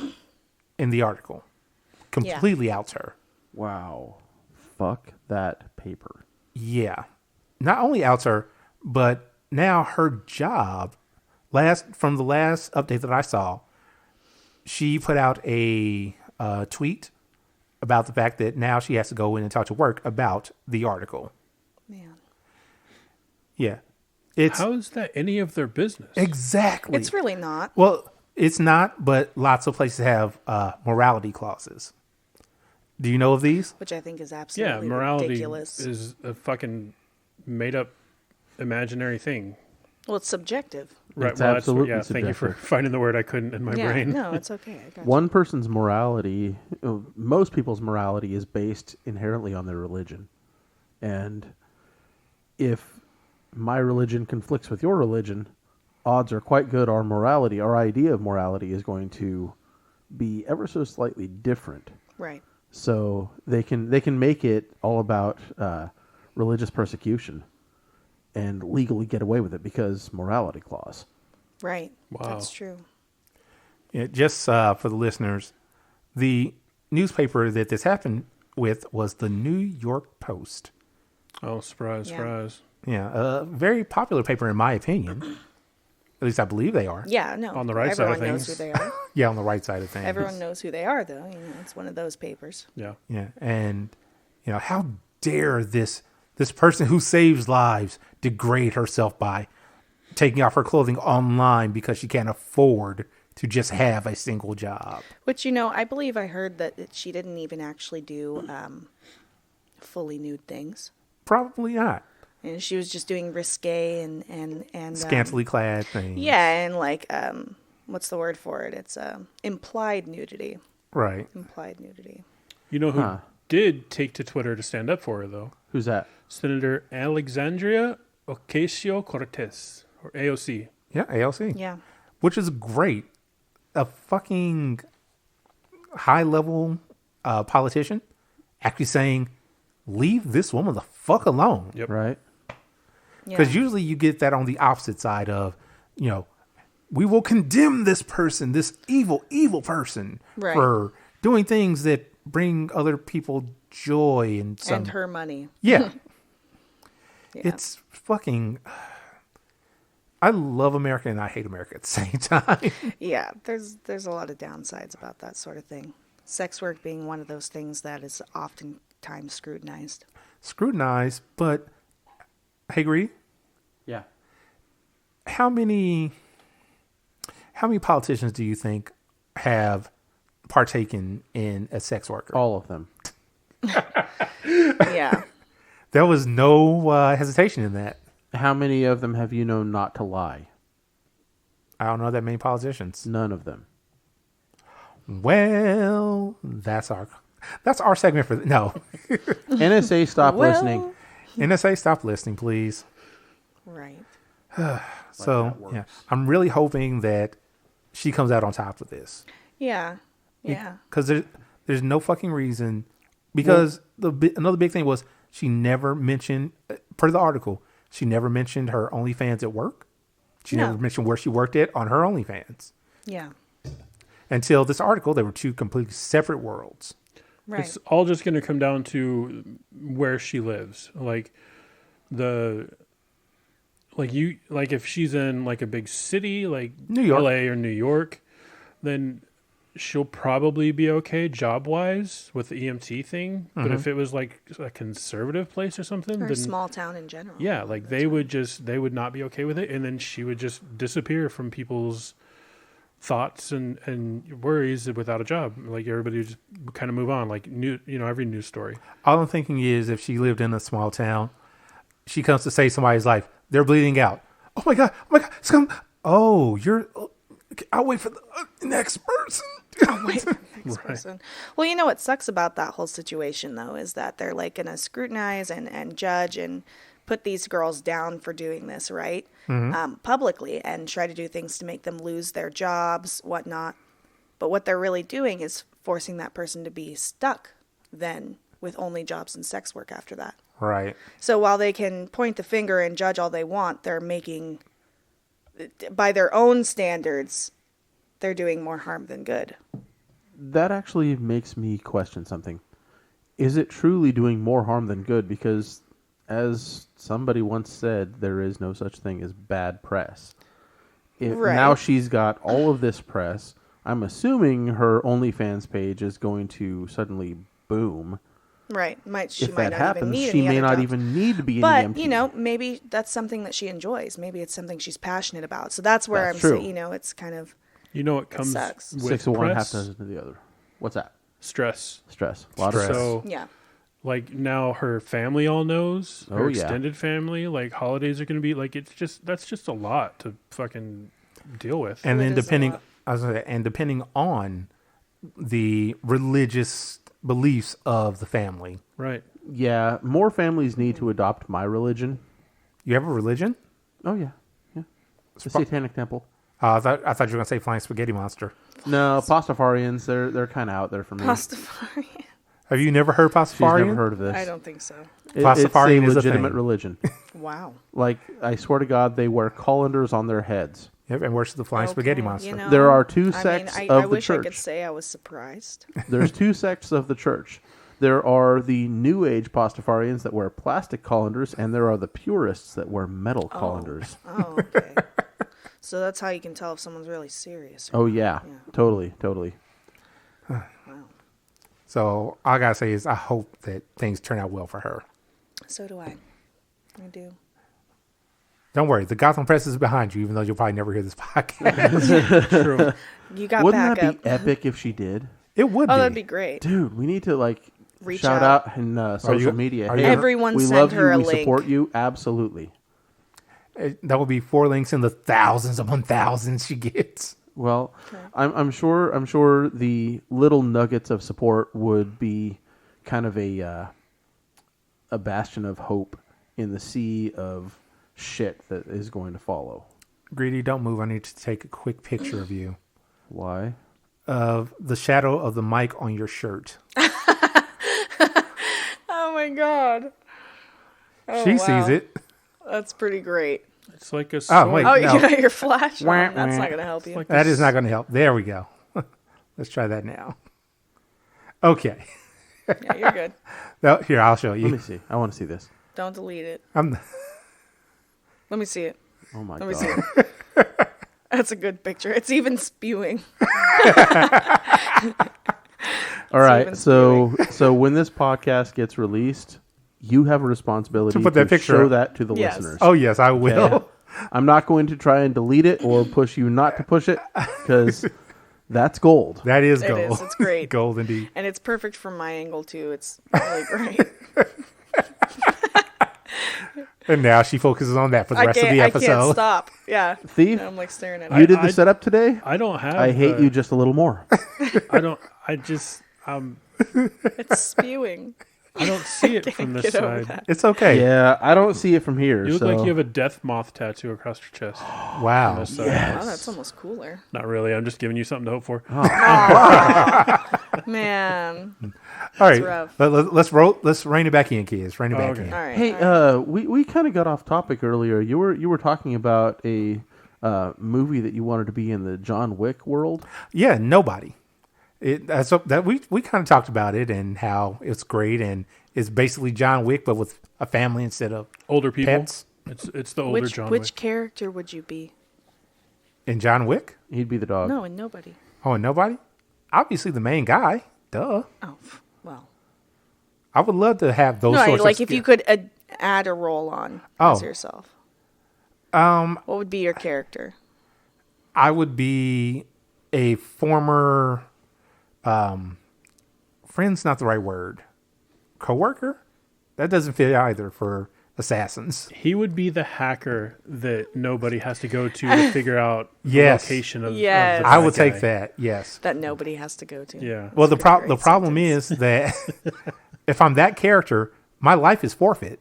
in the article. Completely outs her. Wow. Fuck that paper. Yeah. Not only outs her, but now her job, from the last update that I saw, she put out a tweet about the fact that now she has to go in and talk to work about the article. Man. Yeah. It's How is that any of their business? exactly. It's really not. Well, it's not, but lots of places have morality clauses. Do you know of these? Which I think is Yeah, absolutely morality ridiculous. is a fucking made up imaginary thing. Well, it's subjective. Right. It's well, absolutely that's what, yeah. Thank you for subjective. finding the word I couldn't in my Yeah. brain. No, it's okay. I got you. One person's morality, most people's morality is based inherently on their religion. And if my religion conflicts with your religion, odds are quite good our morality, our idea of morality is going to be ever so slightly different. Right. So they can make it all about religious persecution and legally get away with it because morality clause. Right. Wow. That's true. Yeah, just for the listeners, the newspaper that this happened with was the New York Post. Oh, surprise, Yeah. surprise. Yeah, a very popular paper in my opinion. At least I believe they are. Yeah, no. On the right side of everyone knows who things. they are. Yeah, on the right side of things. Everyone knows who they are, though. You know, it's one of those papers. Yeah. Yeah, and how dare this person who saves lives degrade herself by taking off her clothing online because she can't afford to just have a single job. Which, I believe I heard that she didn't even actually do fully nude things. Probably not. And she was just doing risque and Scantily clad things. yeah, and like what's the word for it? It's implied nudity. Right. Implied nudity. You know who did take to Twitter to stand up for her, though? Who's that? Senator Alexandria Ocasio-Cortez, or AOC. Yeah, ALC. Yeah. Which is great. A fucking high-level politician actually saying, leave this woman the fuck alone. Yep. Right? Because usually you get that on the opposite side of, we will condemn this person, this evil, evil person, Right. for doing things that bring other people joy and some. And her money. Yeah. Yeah. It's fucking. I love America and I hate America at the same time. Yeah, there's a lot of downsides about that sort of thing. Sex work being one of those things that is oftentimes scrutinized. Scrutinized, but hey, Greedy, Yeah. how many politicians do you think have partaken in a sex worker? All of them. Yeah. There was no hesitation in that. How many of them have you known not to lie? I don't know that many politicians. None of them. Well, that's our segment for no. NSA, stop listening. NSA, stop listening, please. Right. So yeah, I'm really hoping that she comes out on top of this. Yeah. Yeah. Because there's no fucking reason. Because another big thing was she never mentioned, per the article, she never mentioned her OnlyFans at work. She never mentioned where she worked at on her OnlyFans. Yeah. Until this article, they were two completely separate worlds. Right. It's all just going to come down to where she lives. Like if she's in like a big city like New York. LA or New York, then she'll probably be okay job wise with the EMT thing. But if it was like a conservative place or something, or then a small town in general. yeah, like they would not be okay with it, and then she would just disappear from people's thoughts and worries without a job. Like everybody would just kind of move on, like every news story. All I'm thinking is if she lived in a small town, she comes to save somebody's life. They're bleeding out. Oh my God. Oh, I'll wait for the next person. Oh, wait, for the next person. Well, you know what sucks about that whole situation, though, is that they're like going to scrutinize and judge and put these girls down for doing this, right? Publicly, and try to do things to make them lose their jobs, whatnot. But what they're really doing is forcing that person to be stuck then with only jobs and sex work after that. Right. So while they can point the finger and judge all they want, they're making, by their own standards, they're doing more harm than good. That actually makes me question something. Is it truly doing more harm than good? Because, as somebody once said, there is no such thing as bad press. Right. Now she's got all of this press. I'm assuming her OnlyFans page is going to suddenly boom. Right. She If might that not happens, even need she any may other not jobs. even need to be But, in the EMT. maybe that's something that she enjoys. Maybe it's something she's passionate about. So that's where That's I'm true. saying, it's kind of, It comes sucks. with 6 of one, half press, dozen of the other. What's that? stress. Stress. A lot of stress. So yeah. like now her family all knows, her Oh, yeah. extended family, like holidays are going to be like, that's just a lot to fucking deal with. And then It is a depending lot. depending on the religious beliefs of the family. Right. Yeah, more families need to adopt my religion. You have a religion? Oh, yeah. Yeah. The Satanic Temple. I thought you were gonna say flying spaghetti monster. No, Pastafarians, they're kind of out there for me. Pastafarian. Have you never heard She's Pastafarian? never heard of this. I don't think so. Pastafarian it's is a a thing. legitimate religion. Wow. Like, I swear to God, they wear colanders on their heads. Yep, and worship the flying spaghetti Okay, monster. There are two sects I of the wish I could church. say I was surprised. There's two sects of the church. There are the New Age Pastafarians that wear plastic colanders, and there are the purists that wear metal colanders. Oh, okay. So that's how you can tell if someone's really serious. Oh yeah, totally. Wow. So all I gotta say is I hope that things turn out well for her. So do I. I do. Don't worry, the Gotham press is behind you, even though you'll probably never hear this podcast. True. You got Wouldn't backup. that be epic if she did? It would Oh, be. that'd be great. Dude, we need to Reach shout out in social you- media. are Hey, you- Everyone we send love her you. a We link. support you. Absolutely. That would be 4 links in the thousands upon thousands she gets. Well, I'm sure the little nuggets of support would be kind of a bastion of hope in the sea of shit that is going to follow. Greedy, don't move. I need to take a quick picture of you. Why? Of the shadow of the mic on your shirt. Oh my god. Oh, She wow. sees it. That's pretty great. It's like a sword. wait. Oh, No. you got your flash on. Wah, That's wah. not going to help you. like That is not going to help. There we go. Let's try that now. Okay. Yeah, you're good. Now, here, I'll show Let me you. see. I want to see this. Don't delete it. I'm, Let me see it. Oh my Let me god. see it. That's a good picture. It's even spewing. All right. even So when this podcast gets released, you have a responsibility To put that picture show up. that to the Yes. listeners. oh, yes, I will. Okay. I'm not going to try and delete it or push you not to push it because that's gold. That is It gold. is. It's great. Gold indeed. And it's perfect from my angle, too. It's really great. And now she focuses on that for the rest of the I can't episode. stop. Yeah. Thief, I'm like staring at you it. did the I- setup today. I don't have. I hate you just a little more. I don't. I just. It's spewing. I don't see it from this Get over side. that. It's okay. Yeah, I don't see it from here. You look so. like you have a death moth tattattoo across your chest. Wow. This side. Oh, that's almost cooler. Not really. I'm just giving you something to hope for. Man. All right. rough. Let's rein it back in, kids. Rein it back okay. in. All right. Hey, all right. we kind of got off topic earlier. You were talking about a movie that you wanted to be in the John Wick world. Yeah, nobody. We kind of talked about it and how it's great and it's basically John Wick but with a family instead of Older people. pets. It's the older John Which Wick. character would you be? In John Wick? He'd be the dog. No, and nobody. Oh, and nobody? Obviously the main guy. Duh. Oh, well. I would love to have those No, sorts like of if you skills. could add a role on Oh. as yourself. What would be your character? I would be a former friend's not the right word. Coworker? That doesn't fit either for assassins. He would be the hacker that nobody has to go to figure out Yes. the location of. Yes. Of the I would bad guy. take that. Yes. That nobody has to go to. Yeah. Well, the That's a great problem sentence. is that if I'm that character, my life is forfeit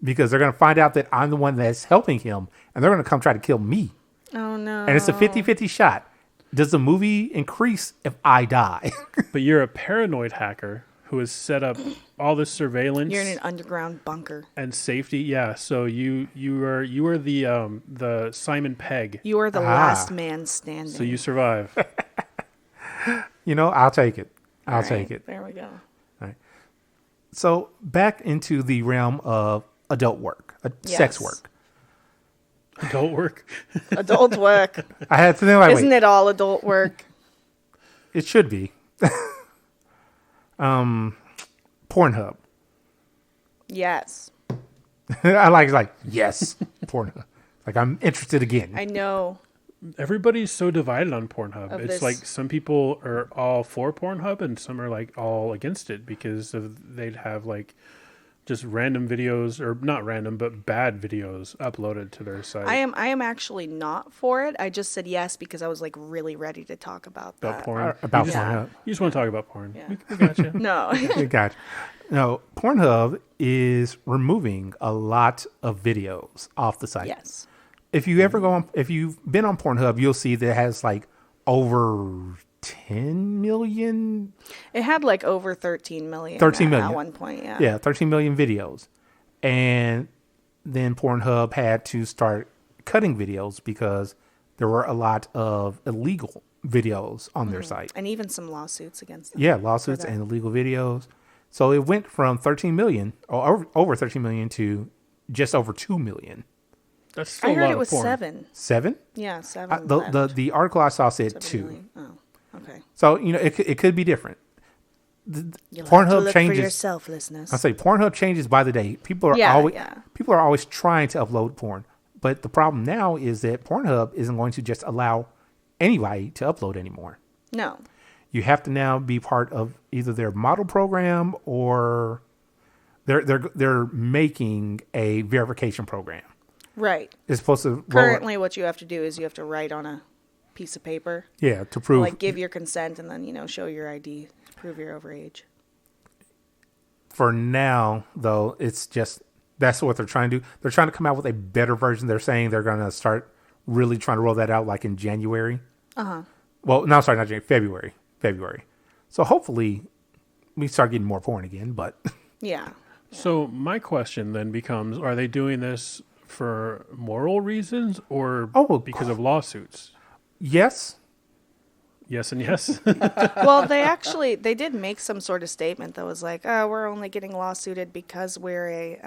because they're going to find out that I'm the one that's helping him and they're going to come try to kill me. Oh, no. And it's a 50-50 shot. Does the movie increase if I die? But you're a paranoid hacker who has set up all this surveillance You're in an underground bunker. and safety. Yeah. So you are the Simon Pegg. You are the last man standing. So you survive. I'll take it. I'll All right, take it. There we go. So back into the realm of adult work, sex Yes. work. Adult work. Adult work. I had to think like, Isn't it all adult work? It should be. Pornhub. Yes. I like yes, Pornhub. Like I'm interested again. I know. Everybody's so divided on Pornhub. Of It's this- like some people are all for Pornhub and some are like all against it because they'd have like just random videos, or not random, but bad videos uploaded to their site. I am actually not for it. I just said yes because I was like really ready to talk about about that. porn. About you just, Pornhub. you just want to talk about porn. Yeah. We got you. No. Gotcha. No, Pornhub is removing a lot of videos off the site. Yes. If you've been on Pornhub, you'll see that it has like over 10 million. It had like over 13 million. 13 million. At one point, yeah. Yeah, 13 million videos. And then Pornhub had to start cutting videos because there were a lot of illegal videos on their site. And even some lawsuits against them. Yeah, lawsuits that. and illegal videos. So it went from 13 million or over 13 million to just over 2 million. That's still I a heard lot it of was porn. 7. 7? Yeah, 7. The article I saw said 7 2. million. Oh, okay. So, it could be different. You'll have to Pornhub look changes. for yourself, listeners. I say Pornhub changes by the day. People are always trying to upload porn. But the problem now is that Pornhub isn't going to just allow anybody to upload anymore. No. You have to now be part of either their model program or they're making a verification program. Right. It's supposed to Currently, what you have to do is you have to write on a piece of paper. Yeah, to prove. Like, give your consent and then, show your ID, prove you're over age. For now, though, it's just, that's what they're trying to do. They're trying to come out with a better version. They're saying they're going to start really trying to roll that out like in January. Uh-huh. Well, no, sorry, not January, February. So hopefully we start getting more porn again, but. Yeah. So my question then becomes, are they doing this for moral reasons or because of lawsuits? Yes. Yes and yes. Well, they did make some sort of statement that was like, oh, we're only getting lawsuited because we're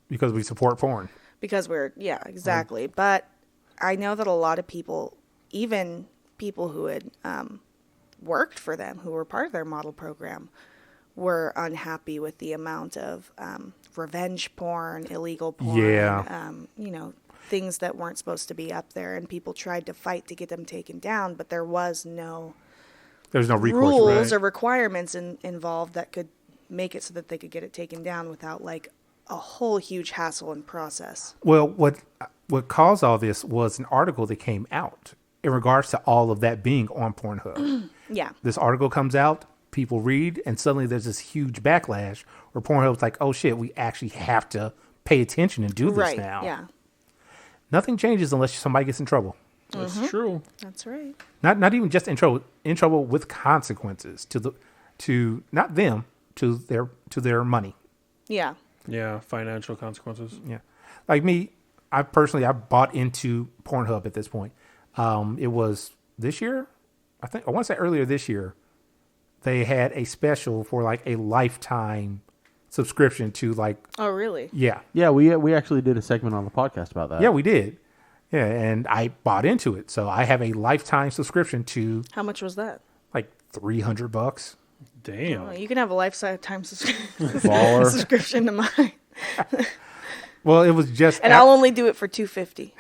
because we support porn. Yeah, exactly. Right. But I know that a lot of people, even people who had worked for them, who were part of their model program, were unhappy with the amount of revenge porn, illegal porn, things that weren't supposed to be up there, and people tried to fight to get them taken down, but there's no recourse, rules or requirements involved that could make it so that they could get it taken down without like a whole huge hassle and process. Well, what caused all this was an article that came out in regards to all of that being on Pornhub. Yeah. This article comes out, people read, and suddenly there's this huge backlash where Pornhub's like, oh shit, we actually have to pay attention and do this now. Yeah. Nothing changes unless somebody gets in trouble. That's true. That's right. Not even just in trouble with consequences to not them, to their money. Yeah. Yeah, financial consequences. Yeah. Like me, I bought into Pornhub at this point. It was this year, I want to say earlier this year, they had a special for like a lifetime subscription to like. Oh, really? Yeah. Yeah, we actually did a segment on the podcast about that. Yeah, we did. Yeah, and I bought into it. So I have a lifetime subscription to. How much was that? Like $300. Damn. Oh, you can have a lifetime subscription to mine. Well, it was just. And I'll only do it for $250.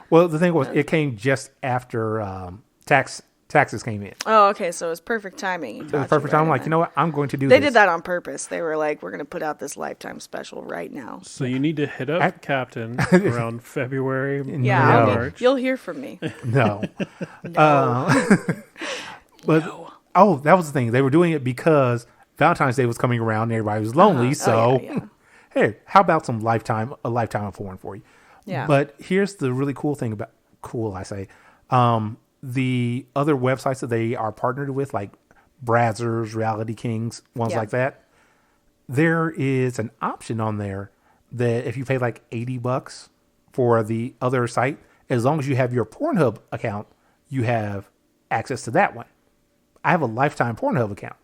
Well, the thing was, it came just after taxes came in. Oh, okay. So it was perfect timing. It was perfect time. I'm like, you know what? I'm going to do this. They did that on purpose. They were like, we're going to put out this lifetime special right now. So you need to hit up Captain around February. Yeah, March. You'll hear from me. No. But no. Oh, that was the thing. They were doing it because Valentine's Day was coming around and everybody was lonely. So, hey, how about a lifetime of porn for you? Yeah. But here's the really cool thing about the other websites that they are partnered with, like Brazzers, Reality Kings, ones like that. There is an option on there that if you pay like $80 for the other site, as long as you have your Pornhub account, you have access to that one. I have a lifetime Pornhub account,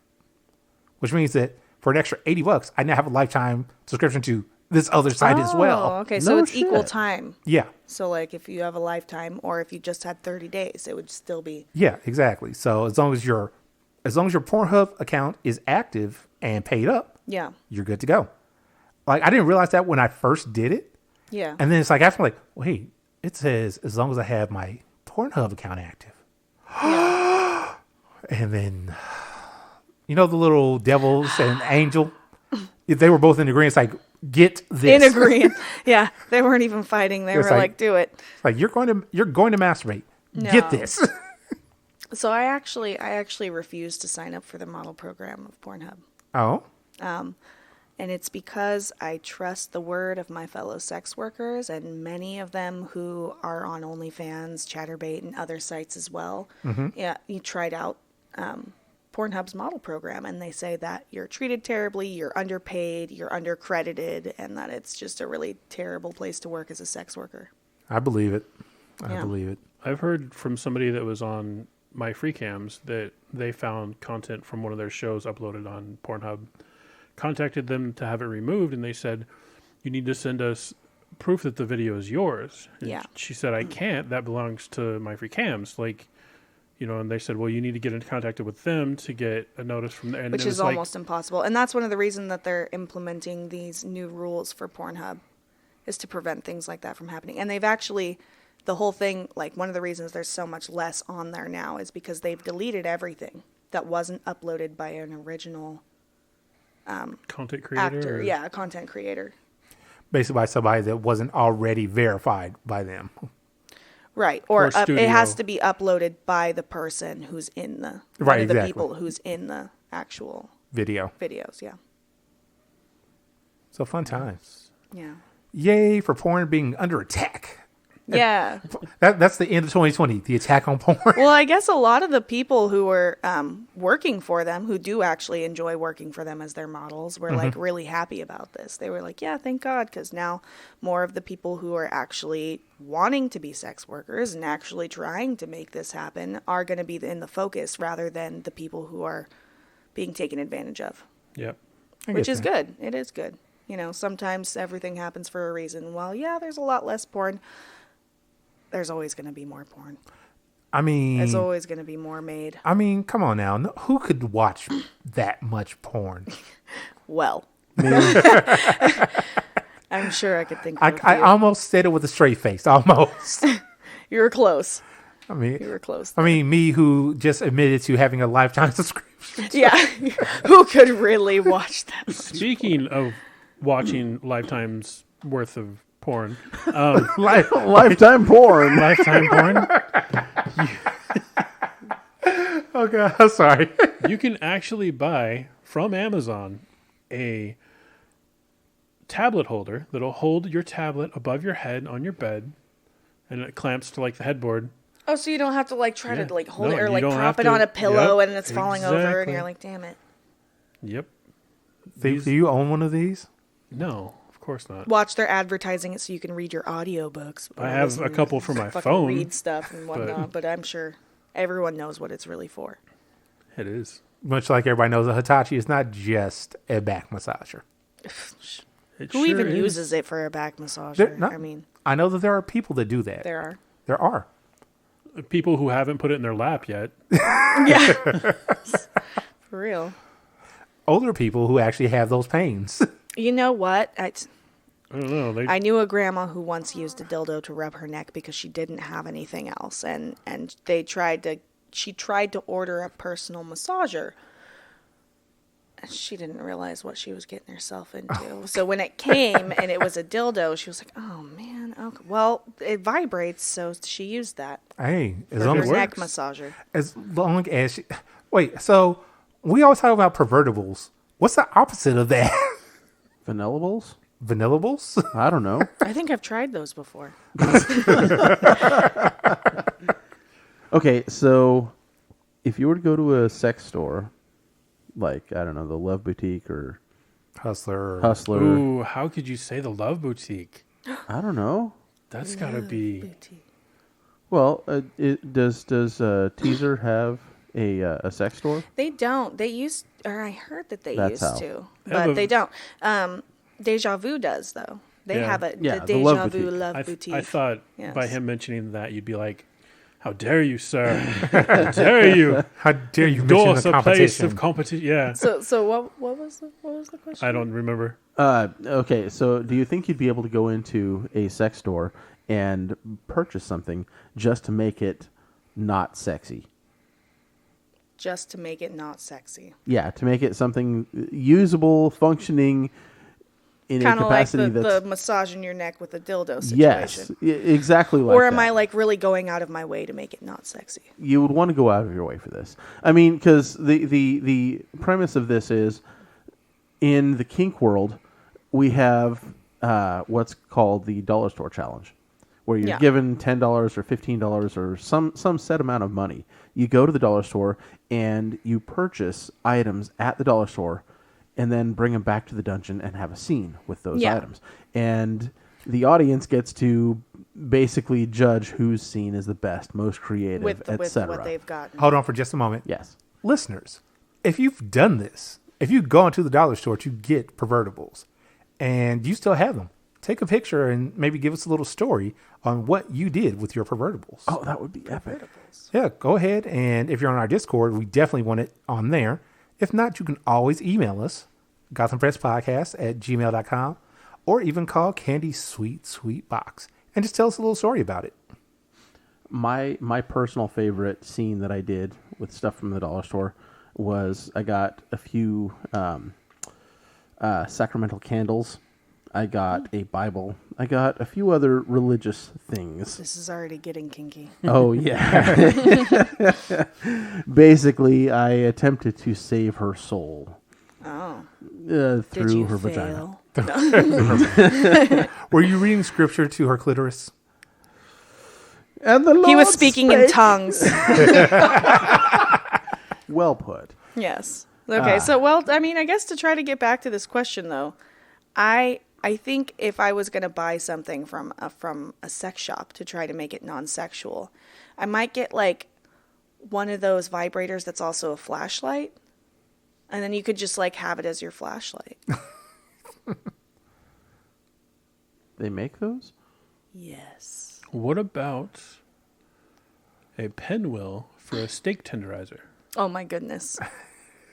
which means that for an extra $80, I now have a lifetime subscription to this other site as well. Okay, so it's equal time. Yeah. So like if you have a lifetime or if you just had 30 days, it would still be. Yeah, exactly. So as long as your Pornhub account is active and paid up, you're good to go. Like I didn't realize that when I first did it. Yeah. And then it's like after like, wait, it says as long as I have my Pornhub account active. And then, the little devils and angel, they were both in agreement. It's like, get this. In agreement. Yeah. They weren't even fighting. They were like, do it. It's like, you're going to masturbate. No. Get this. So I actually refused to sign up for the model program of Pornhub. Oh. And it's because I trust the word of my fellow sex workers and many of them who are on OnlyFans, Chatterbait, and other sites as well. Mm-hmm. Yeah, you tried out Pornhub's model program, and they say that you're treated terribly, you're underpaid, you're undercredited, and that it's just a really terrible place to work as a sex worker. I believe it. I believe it. I've heard from somebody that was on my free cams that they found content from one of their shows uploaded on Pornhub, contacted them to have it removed, and they said, you need to send us proof that the video is yours. And Yeah. she said, I can't. That belongs to my free cams. Like, you know, and they said, well, you need to get in contact with them to get a notice from there. And Which it is was almost impossible. And that's one of the reasons that they're implementing these new rules for Pornhub, is to prevent things like that from happening. And they've actually, the whole thing, like one of the reasons there's so much less on there now is because they've deleted everything that wasn't uploaded by an original content creator. actor. Yeah, a content creator. Basically by somebody that wasn't already verified by them. Right. Or it studio. has to be uploaded by the person who's in the, Right, one of the exactly. people who's in the actual Video. videos. Yeah. So fun times. Yeah. Yay for porn being under attack. Yeah. That's the end of 2020, the attack on porn. Well, I guess a lot of the people who were working for them, who do actually enjoy working for them as their models, were like really happy about this. They were like, yeah, thank God, because now more of the people who are actually wanting to be sex workers and actually trying to make this happen are going to be in the focus rather than the people who are being taken advantage of, Yep. which is good. It is good. You know, sometimes everything happens for a reason. Well, yeah, there's a lot less porn. There's always going to be more porn. I mean, There's always going to be more made. I mean, come on now. No, who could watch that much porn? Well, I'm sure I could think of I a few. almost said it with a straight face. Almost. You were close. I mean, You were close. I mean, me who just admitted to having a lifetime subscription. Yeah. Who could really watch that? Speaking of watching lifetimes worth of porn, Lifetime porn. lifetime porn, Okay, I'm sorry. you can actually buy from Amazon a tablet holder that'll hold your tablet above your head on your bed, and it clamps to like the headboard. Oh, so you don't have to like try Yeah. to like hold No, it or you like don't prop have it to- on a pillow Yep, and it's falling over and exactly. you're like, damn it. Yep. Do you own one of these? No, of course not. Watch, they're advertising it so you can read your audiobooks. I have a couple for my Fucking phone. read stuff and whatnot, but I'm sure everyone knows what it's really for. It is. Much like everybody knows, a Hitachi is not just a back massager. It Who sure even is. uses it for a back massager? There- not- I mean, I know that there are people that do that. there are. There are. People who haven't put it in their lap yet. For real. Older people who actually have those pains. You know what? I don't know. I knew a grandma who once used a dildo to rub her neck because she didn't have anything else, and she tried to order a personal massager. And she didn't realize what she was getting herself into. So when it came and it was a dildo, she was like, "Oh man, okay. Well, it vibrates," so she used that Hey, as for long her as, neck massager. she, wait, so we always talk about pervertibles. What's the opposite of that? Vanillables? Vanillables? I don't know. I think I've tried those before. Okay, so if you were to go to a sex store, like, I don't know, the Love Boutique or Hustler. Hustler, Ooh, how could you say the Love Boutique? I don't know. That's got to be. Well, does Teaser have a sex store? They don't. They used, or I heard that they That's used how. to, They have but a- they don't. Deja Vu does though. They Yeah. have a Yeah, the the Deja Love Vu Boutique. Love Boutique. I thought by Yes. him mentioning that, you'd be like, how dare you, sir? How dare you? How dare you mention Endorse the a place competition? of competition. Yeah. So what was the question? I don't remember. Okay, so do you think you'd be able to go into a sex store and purchase something just to make it not sexy? Just to make it not sexy. Yeah, to make it something usable, functioning in a Kind of like capacity the that's... massaging your neck with a dildo situation. Yes, exactly like Or that. am I like really going out of my way to make it not sexy? You would want to go out of your way for this. I mean, because the premise of this is, in the kink world, we have what's called the dollar store challenge, where you're Yeah. given $10 or $15 or some set amount of money. You go to the dollar store and you purchase items at the dollar store, and then bring them back to the dungeon and have a scene with those Yeah. items. And the audience gets to basically judge whose scene is the best, most creative, With etc. what they've gotten. Hold on for just a moment. Yes. Listeners, if you've done this, if you go into the dollar store to get pervertibles and you still have them, take a picture and maybe give us a little story on what you did with your pervertibles. Oh, that would be epic. Yeah, go ahead. And if you're on our Discord, we definitely want it on there. If not, you can always email us, gothampresspodcast@gmail.com, or even call Candy Sweet Box and just tell us a little story about it. My personal favorite scene that I did with stuff from the dollar store was I got a few sacramental candles. I got a Bible. I got a few other religious things. This is already getting kinky. Oh, yeah. Basically, I attempted to save her soul. Oh. Through Did you her fail? vagina. Were you reading scripture to her clitoris? And the Lord He was speaking in tongues. Well put. Yes. Okay. So, I guess to try to get back to this question, though, I think if I was going to buy something from a sex shop to try to make it non-sexual, I might get like one of those vibrators that's also a flashlight, and then you could just like have it as your flashlight. They make those? Yes. What about a pinwheel for a steak tenderizer? Oh my goodness.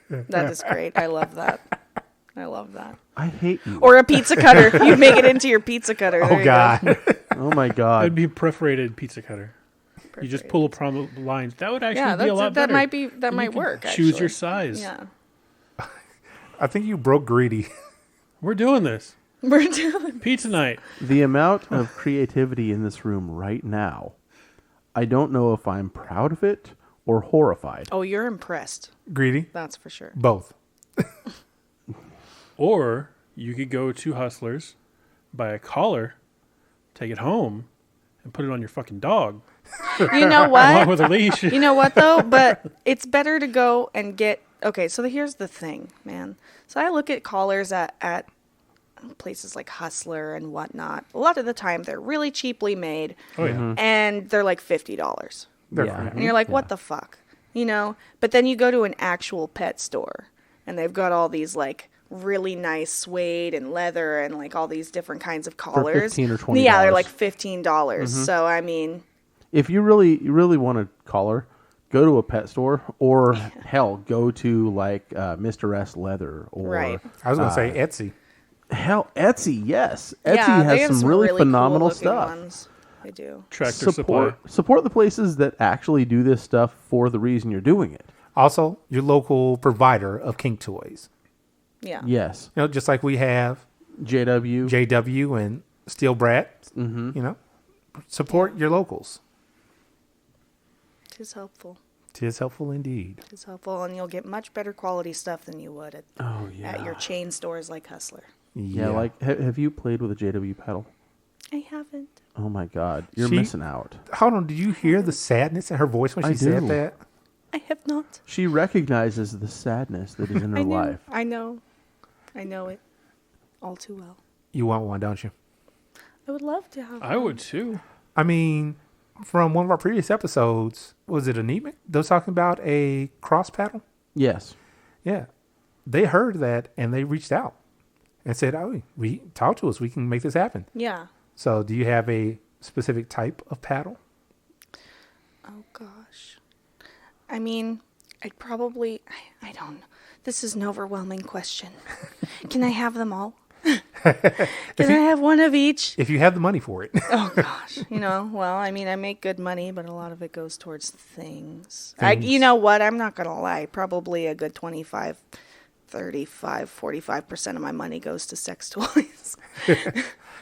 That is great. I love that. I love that. I hate you. Or a pizza cutter. You make it into your pizza cutter. There Oh, you God. go. Oh, my God. That'd be a perforated pizza cutter. You just pull upon the lines. That would actually Yeah, be a lot that better. might work. Choose actually. your size. Yeah. I think you broke Greedy. We're doing this. We're doing. Pizza night. The amount of creativity in this room right now, I don't know if I'm proud of it or horrified. Oh, you're impressed. Greedy? That's for sure. Both. Or you could go to Hustlers, buy a collar, take it home, and put it on your fucking dog. You know Along what? with a leash. You know what though? But it's better to go and get. Okay, so here's the thing, man. So I look at collars at places like Hustler and whatnot. A lot of the time, they're really cheaply made, Oh, yeah. and they're like $50. They're Yeah. fine. And you're like, what the fuck? You know? But then you go to an actual pet store, and they've got all these, like, really nice suede and leather and, like, all these different kinds of collars. $15 or $20. Yeah, they're like $15. So, I mean... If you really want a collar, go to a pet store or, hell, go to, like, Mr. S Leather or... Right. I was going to say Etsy. Hell, Etsy, yes. Etsy Yeah, they has have some really phenomenal cool-looking stuff. ones. They do. Tractor Supply. Support the places that actually do this stuff for the reason you're doing it. Also, your local provider of kink toys. Yeah. Yes. You know, just like we have JW. JW and Steel Brat. You know, support your locals. It is helpful. Tis helpful indeed. It is helpful, and you'll get much better quality stuff than you would at your chain stores like Hustler. Yeah, like, have you played with a JW pedal? I haven't. Oh my God, you're She- missing out. Hold on, did you hear the sadness in her voice when I she said do. that? I have not. She recognizes the sadness that is in her I know. life. I know. I know it all too well. You want one, don't you? I would love to have I one. would too. I mean, from one of our previous episodes, was it anemic? They was talking about a cross paddle? Yes. Yeah. They heard that and they reached out and said, oh, we talk to us. We can make this happen. Yeah. So do you have a specific type of paddle? Oh, gosh. I mean, I'd probably... I don't know. This is an overwhelming question. Can I have them all? Can I have one of each? If you have the money for it. Oh, gosh. You know, well, I mean, I make good money, but a lot of it goes towards things. You know what? I'm not going to lie. Probably a good 25, 35, 45% of my money goes to sex toys.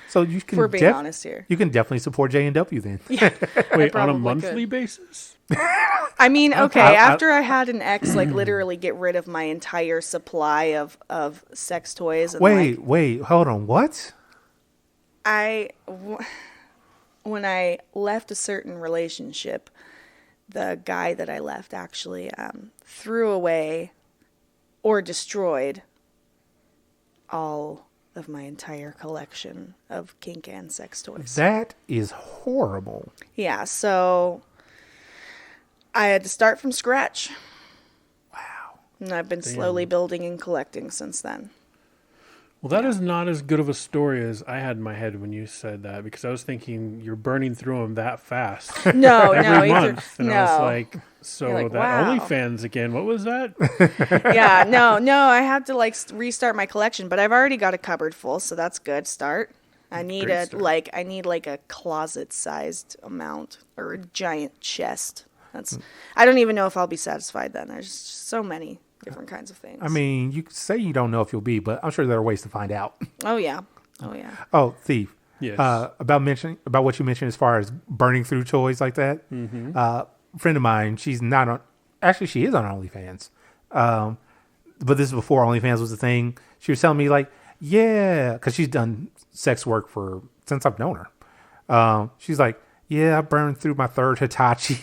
So you can We're being honest here. You can definitely support J&W then. Wait, on a probably monthly could. basis? I mean, okay, I- after I had an ex, like, literally get rid of my entire supply of sex toys. And, Wait, hold on. What? When I left a certain relationship, the guy that I left actually threw away or destroyed all of my entire collection of kink and sex toys. That is horrible. Yeah, so I had to start from scratch. Wow. And I've been slowly building and collecting since then. Well, that is not as good of a story as I had in my head when you said that, because I was thinking you're burning through them that fast No, every no, month, and I was no. like, so You're like, that wow. OnlyFans again. What was that? Yeah, no. I had to like restart my collection, but I've already got a cupboard full, so that's good start. I need Great start. like a closet-sized amount or a giant chest. I don't even know if I'll be satisfied then. There's just so many different kinds of things. I mean, you say you don't know if you'll be, but I'm sure there are ways to find out. Oh yeah. Oh, Thief. Yes. About what you mentioned as far as burning through toys like that. Mm-hmm. A friend of mine, she's not on. Actually, she is on OnlyFans. But this is before OnlyFans was a thing. She was telling me like, yeah, because she's done sex work since I've known her. She's like, yeah, I burned through my third Hitachi.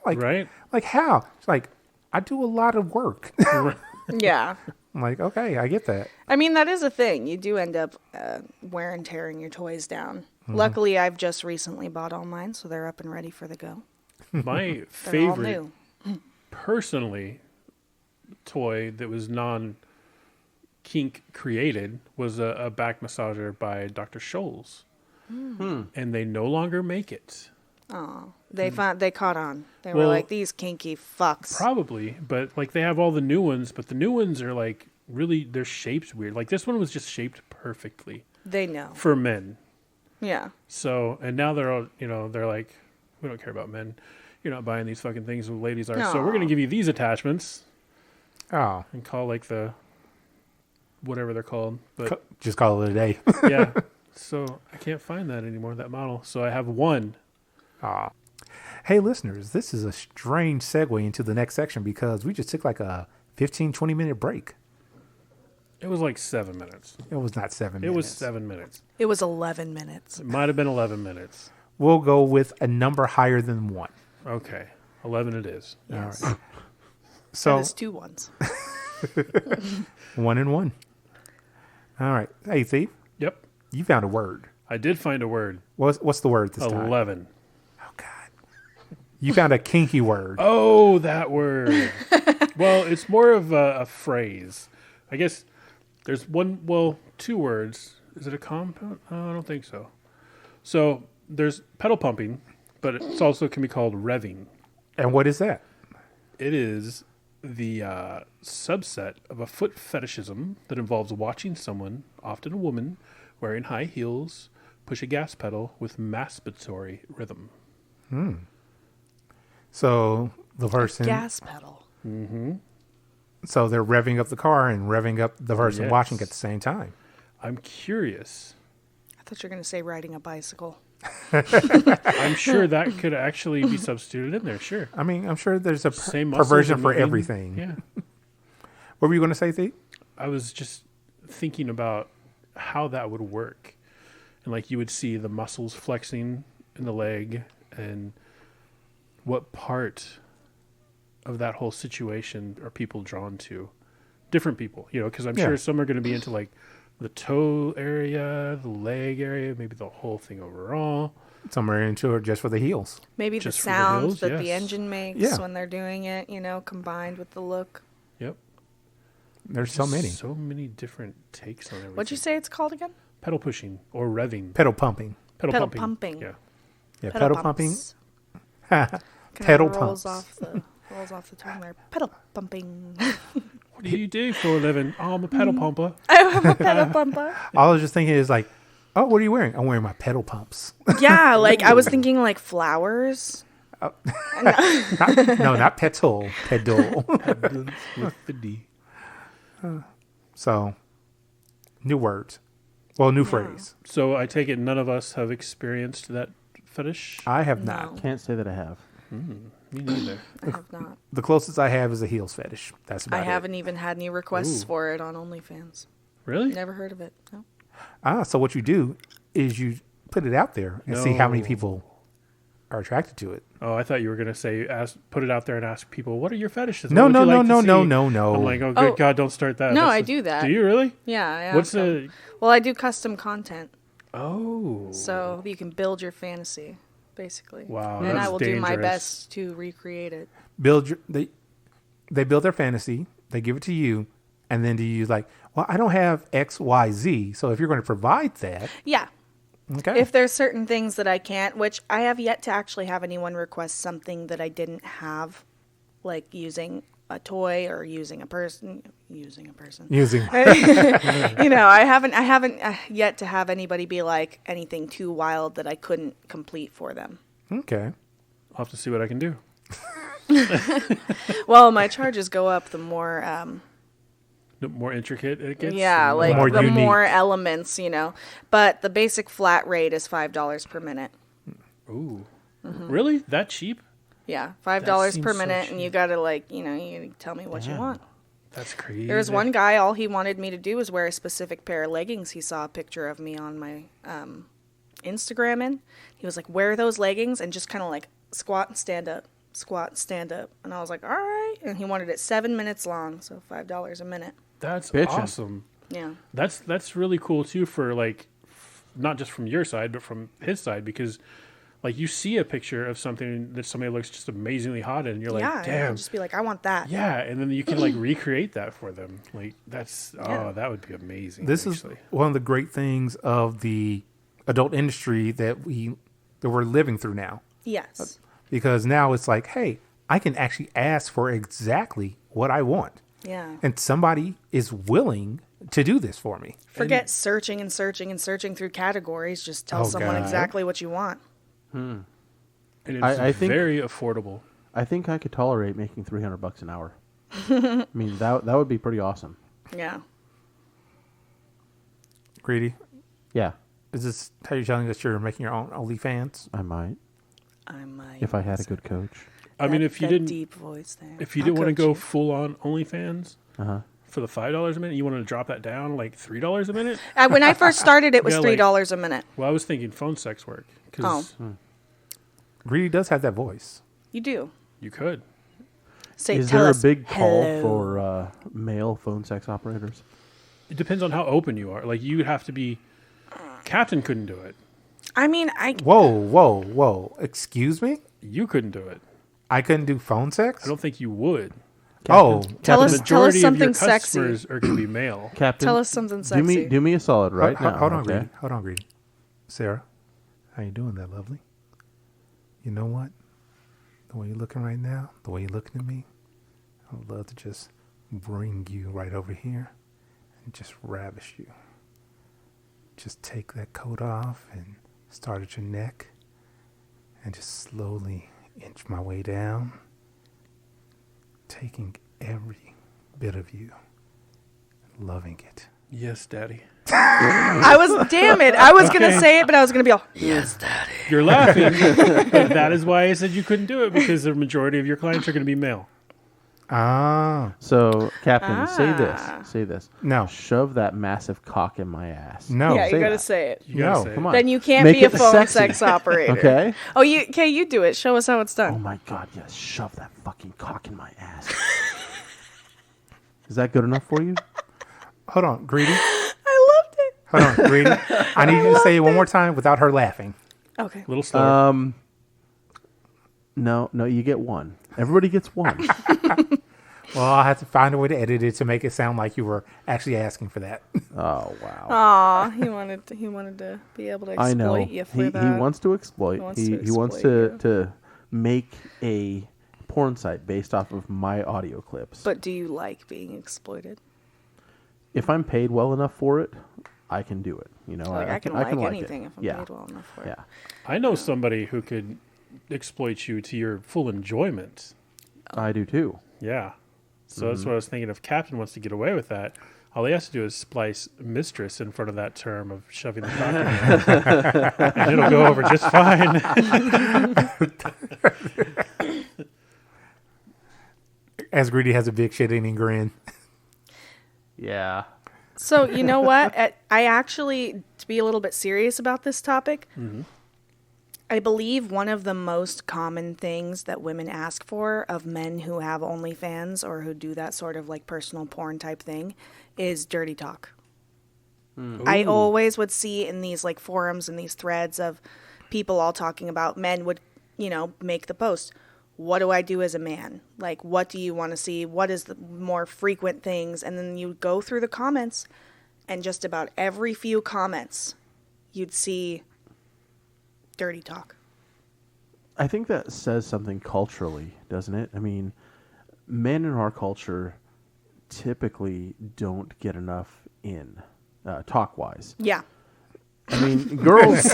Right? Like how? She's like, I do a lot of work. Yeah. I'm like, okay, I get that. I mean, that is a thing. You do end up wear and tearing your toys down. Mm-hmm. Luckily, I've just recently bought all mine, so they're up and ready for the go. My They're all favorite, new. personally, toy that was non-kink created was a back massager by Dr. Scholl's. And they no longer make it. Oh, they caught on. They were Well, like, these kinky fucks. Probably, but like they have all the new ones, but the new ones are like really, their shape's weird. Like this one was just shaped perfectly They know. for men. Yeah. So, and now they're all, they're like, we don't care about men. You're not buying these fucking things when ladies are. So we're going to give you these attachments Oh, and call like the, whatever they're called. But just call it a day. yeah, so I can't find that anymore, that model. So I have one. Aw. Hey, listeners, this is a strange segue into the next section because we just took like a 15, 20-minute break. It was like 7 minutes. It was not 7 minutes. It was 7 minutes. It was 11 minutes. It might have been 11 minutes. We'll go with a number higher than 1. Okay, 11 it is. Yes. All right. So That is 2 ones. 1 and 1. All right. Hey, Thief, Yep, you found a word. I did find a word. What's the word this time? 11. Oh, God. You found a kinky word. Oh, that word. Well, it's more of a phrase. I guess there's 2 words. Is it a compound? I don't think so. So there's pedal pumping, but it also can be called revving. And what is that? It is the subset of a foot fetishism that involves watching someone, often a woman, wearing high heels, push a gas pedal with masturbatory rhythm. So the person, Gas pedal. so they're revving up the car and revving up the person Yes. watching at the same time. I'm curious. I thought you were going to say riding a bicycle. I'm sure that could actually be substituted in there. Sure. I mean, I'm sure there's a Same muscles perversion and for moving. everything. Yeah. What were you going to say, Thief? I was just thinking about how that would work. And like you would see the muscles flexing in the leg and what part of that whole situation are people drawn to? Different people, because I'm sure some are going to be into like the toe area, the leg area, maybe the whole thing overall. Some are into it just for the heels. Maybe Just the for the sound hills, that the yes. engine makes Yeah. when they're doing it, combined with the look. Yep. There's so Just many. So many different takes on everything. What'd you say it's called again? Pedal pushing or revving. Pedal pumping. Pedal pumping. Yeah. Yeah, pedal pumping. pumps. Kinda Pedal rolls pumps. rolls off the tongue there. Pedal pumping. What do you do for a living? Oh, I'm a pedal pumper. I'm a pedal pumper. All I was just thinking is like, oh, what are you wearing? I'm wearing my pedal pumps. Yeah, like I was thinking like flowers. Not petal. Pedal. With the D. So, new words. Well, new phrase. So I take it none of us have experienced that fetish? I have No. not. Can't say that I have. Me neither. I have not. The closest I have is a heels fetish. That's about I it. haven't even had any requests Ooh. for it on OnlyFans. Really? Never heard of it. No. So what you do is you put it out there and see how many No. people are attracted to it. Oh, I thought you were going to say, put it out there and ask people, what are your fetishes? No, What would no, you no, like to no, no, see?" no, no. I'm like, oh, good Oh. God, don't start that. No, That's I do that. Do you really? Yeah. I have What's some. Well, I do custom content, Oh. so you can build your fantasy, basically. Wow, And I that's will do my dangerous. best to recreate it. They build their fantasy. They give it to you, And then do you like, well, I don't have X, Y, Z. So if you're going to provide that, Yeah. okay. If there's certain things that I can't, which I have yet to actually have anyone request something that I didn't have, like using a toy or using a person. Using. I haven't yet to have anybody be like anything too wild that I couldn't complete for them. Okay. I'll have to see what I can do. Well, my charges go up the more, The more intricate it gets. yeah, like More the unique. more elements, But the basic flat rate is $5 per minute. Ooh. Really? That cheap? Yeah, $5 seems per so minute, and cheap. you gotta you gotta tell me what you want. That's crazy. There was one guy, all he wanted me to do was wear a specific pair of leggings. He saw a picture of me on my Instagram in. He was like, wear those leggings and just kind of like squat and stand up, squat and stand up. And I was like, all right. And he wanted it 7 minutes long, so $5 a minute. That's Bitchin'. awesome. Yeah. That's really cool too for like not just from your side but from his side, because like you see a picture of something that somebody looks just amazingly hot in and you're Yeah, like, and I'll damn. just be like, I want that. Yeah, and then you can like recreate that for them. Like that's Yeah. that would be amazing. This actually. is one of the great things of the adult industry that we're living through now. Yes. Because now it's like, hey, I can actually ask for exactly what I want. Yeah. And somebody is willing to do this for me. Forget searching and searching and searching through categories. Just tell Oh, someone God. exactly what you want. And it's I think- very affordable. I think I could tolerate making $300 an hour. I mean, that would be pretty awesome. Yeah. Greedy, Yeah, is this how you're telling us you're making your own OnlyFans? I might I might. if I had a good coach. I mean, if you that didn't deep voice there. if you I'll didn't want to coach go you. full on OnlyFans Uh-huh. for the $5 a minute, you wanted to drop that down like $3 a minute. When I first started, it was Yeah, like- $3 a minute. Well, I was thinking phone sex work because Greedy does have that voice. You do. you could. Say, Is tell there a us big call hello. for male phone sex operators? It depends on how open you are. Like you'd have to be. Captain couldn't do it. I mean, Whoa. Excuse me? You couldn't do it. I couldn't do phone sex? I don't think you would. Oh, Tell The us majority something of your sexy. customers are going to be male. Captain, Tell us something Do me sexy. do me a solid right hold, now. hold on, okay? Greedy. Hold on, Greedy. Sarah, how you doing there, lovely? You know what? The way you're looking right now, the way you're looking at me, I would love to just bring you right over here and just ravish you. Just take that coat off and start at your neck and just slowly inch my way down, taking every bit of you, loving it. Yes, Daddy. Damn it. I was going to say it, but I was going to be all, yes, Daddy. You're laughing. But that is why I said you couldn't do it, because the majority of your clients are going to be male. Ah, So, Captain, say this. Say this. no, Shove that massive cock in my ass. no. Yeah, you say got to that. say it. You gotta No, say Come it. on. Then you can't Make be a it phone sexy. sex operator. Okay? Oh, you do it. Show us how it's Oh done. my God! Yes, shove that fucking cock in my ass. Is that good enough for you? Hold on, Greedy. I loved it. Hold on, Greedy. I need you to say it one more time without her laughing. Okay. A little slower. No, you get one. Everybody gets one. Well, I'll have to find a way to edit it to make it sound like you were actually asking for that. Oh wow! Aw, he wanted to be able to exploit I know. you for He that. wants to exploit. He wants He to wants exploit to make a porn site based off of my audio clips. But do you like being exploited? If I'm paid well enough for it, I can do it. You know, Like I can like it. anything if I'm Yeah. paid well enough for it. Yeah. I know somebody who could exploit you to your full enjoyment. I do too. Yeah. So that's what I was thinking. If Captain wants to get away with that, all he has to do is splice mistress in front of that term of shoving the cock in there, and it'll go over just fine. As Greedy has a big shit-eating grin. Yeah. So you know what? I actually, to be a little bit serious about this topic, I believe one of the most common things that women ask for of men who have OnlyFans or who do that sort of like personal porn type thing is dirty talk. I always would see in these like forums and these threads of people all talking about men would, make the post. what do I do as a man? Like, what do you want to see? What is the more frequent things? And then you go through the comments, and just about every few comments, you'd see dirty talk. I think that says something culturally, doesn't it? I mean, men in our culture typically don't get enough in, talk-wise. Yeah. I mean, girls,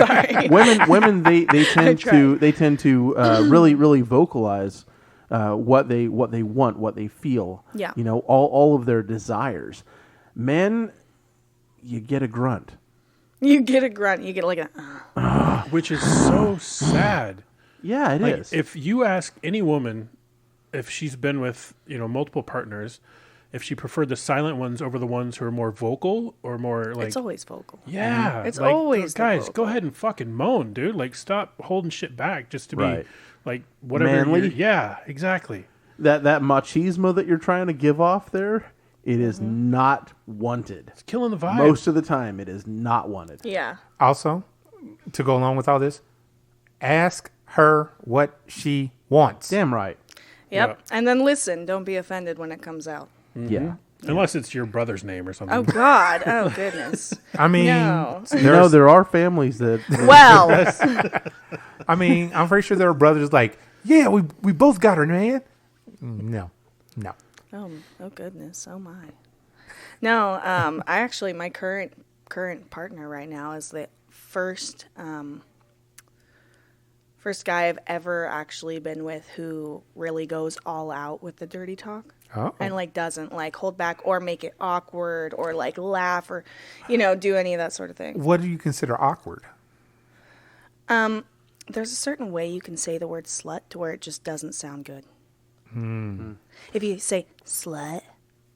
women, they tend to really vocalize what they want, what they feel. Yeah. You know, all of their desires. Men, you get a grunt. You get a grunt. You get like a... Which is so sad. Yeah, it is. If you ask any woman if she's been with, multiple partners, if she preferred the silent ones over the ones who are more vocal or more like... It's always vocal. Yeah. It's always the guys, vocal. go ahead and fucking moan, dude. Like, stop holding shit back just to Right. be, like, whatever. Manly? Yeah, exactly. That machismo that you're trying to give off there, it is not wanted. It's killing the vibe. Most of the time, it is not wanted. Yeah. Also, to go along with all this, ask her what she wants. Damn right. Yep. Yeah. And then listen. Don't be offended when it comes out. Yeah. Unless it's your brother's name or something. Oh, God. Oh, goodness. I mean, No. There are families that... Well, I mean, I'm pretty sure there are brothers like, yeah, we both got her, man. No. oh goodness. Oh, my. No, I actually, my current partner right now is the first guy I've ever actually been with who really goes all out with the dirty talk. Oh. And like doesn't like hold back or make it awkward or like laugh or, do any of that sort of thing. What do you consider awkward? There's a certain way you can say the word slut to where it just doesn't sound good. If you say slut,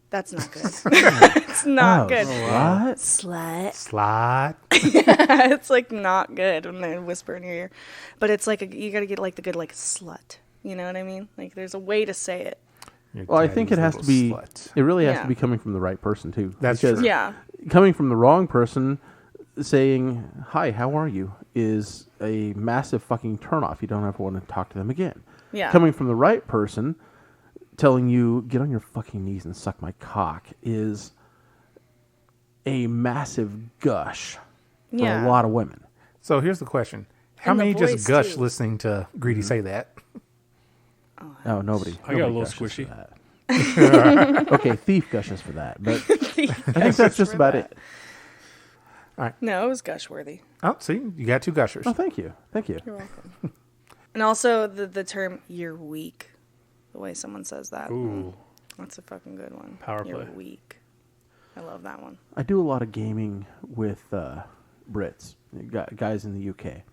that's not good. It's not good. What? Slut. Slot. It's like not good when they whisper in your ear. But it's like you got to get like the good like slut. You know what I mean? Like there's a way to say it. Your Well, I think it daddy's has to be... little slut. It really has Yeah. to be coming from the right person, too. That's Because true. Yeah. coming from the wrong person, saying, hi, how are you, is a massive fucking turnoff. You don't ever want to talk to them again. Yeah. Coming from the right person, telling you, get on your fucking knees and suck my cock, is a massive gush for Yeah. a lot of women. So here's the question. How And the many just voice, gush too. listening to Greedy say that? Oh, nobody. I got a little nobody gushes squishy. for that. Okay, thief gushes for that, but I think that's just about it. No, it was gush worthy. Oh, see, you got two gushers. Oh, thank you. Thank you. You're welcome. And also the term "you're weak," the way someone says that. Ooh. That's a fucking good one. Power You're play. weak. I love that one. I do a lot of gaming with Brits, guys in the UK,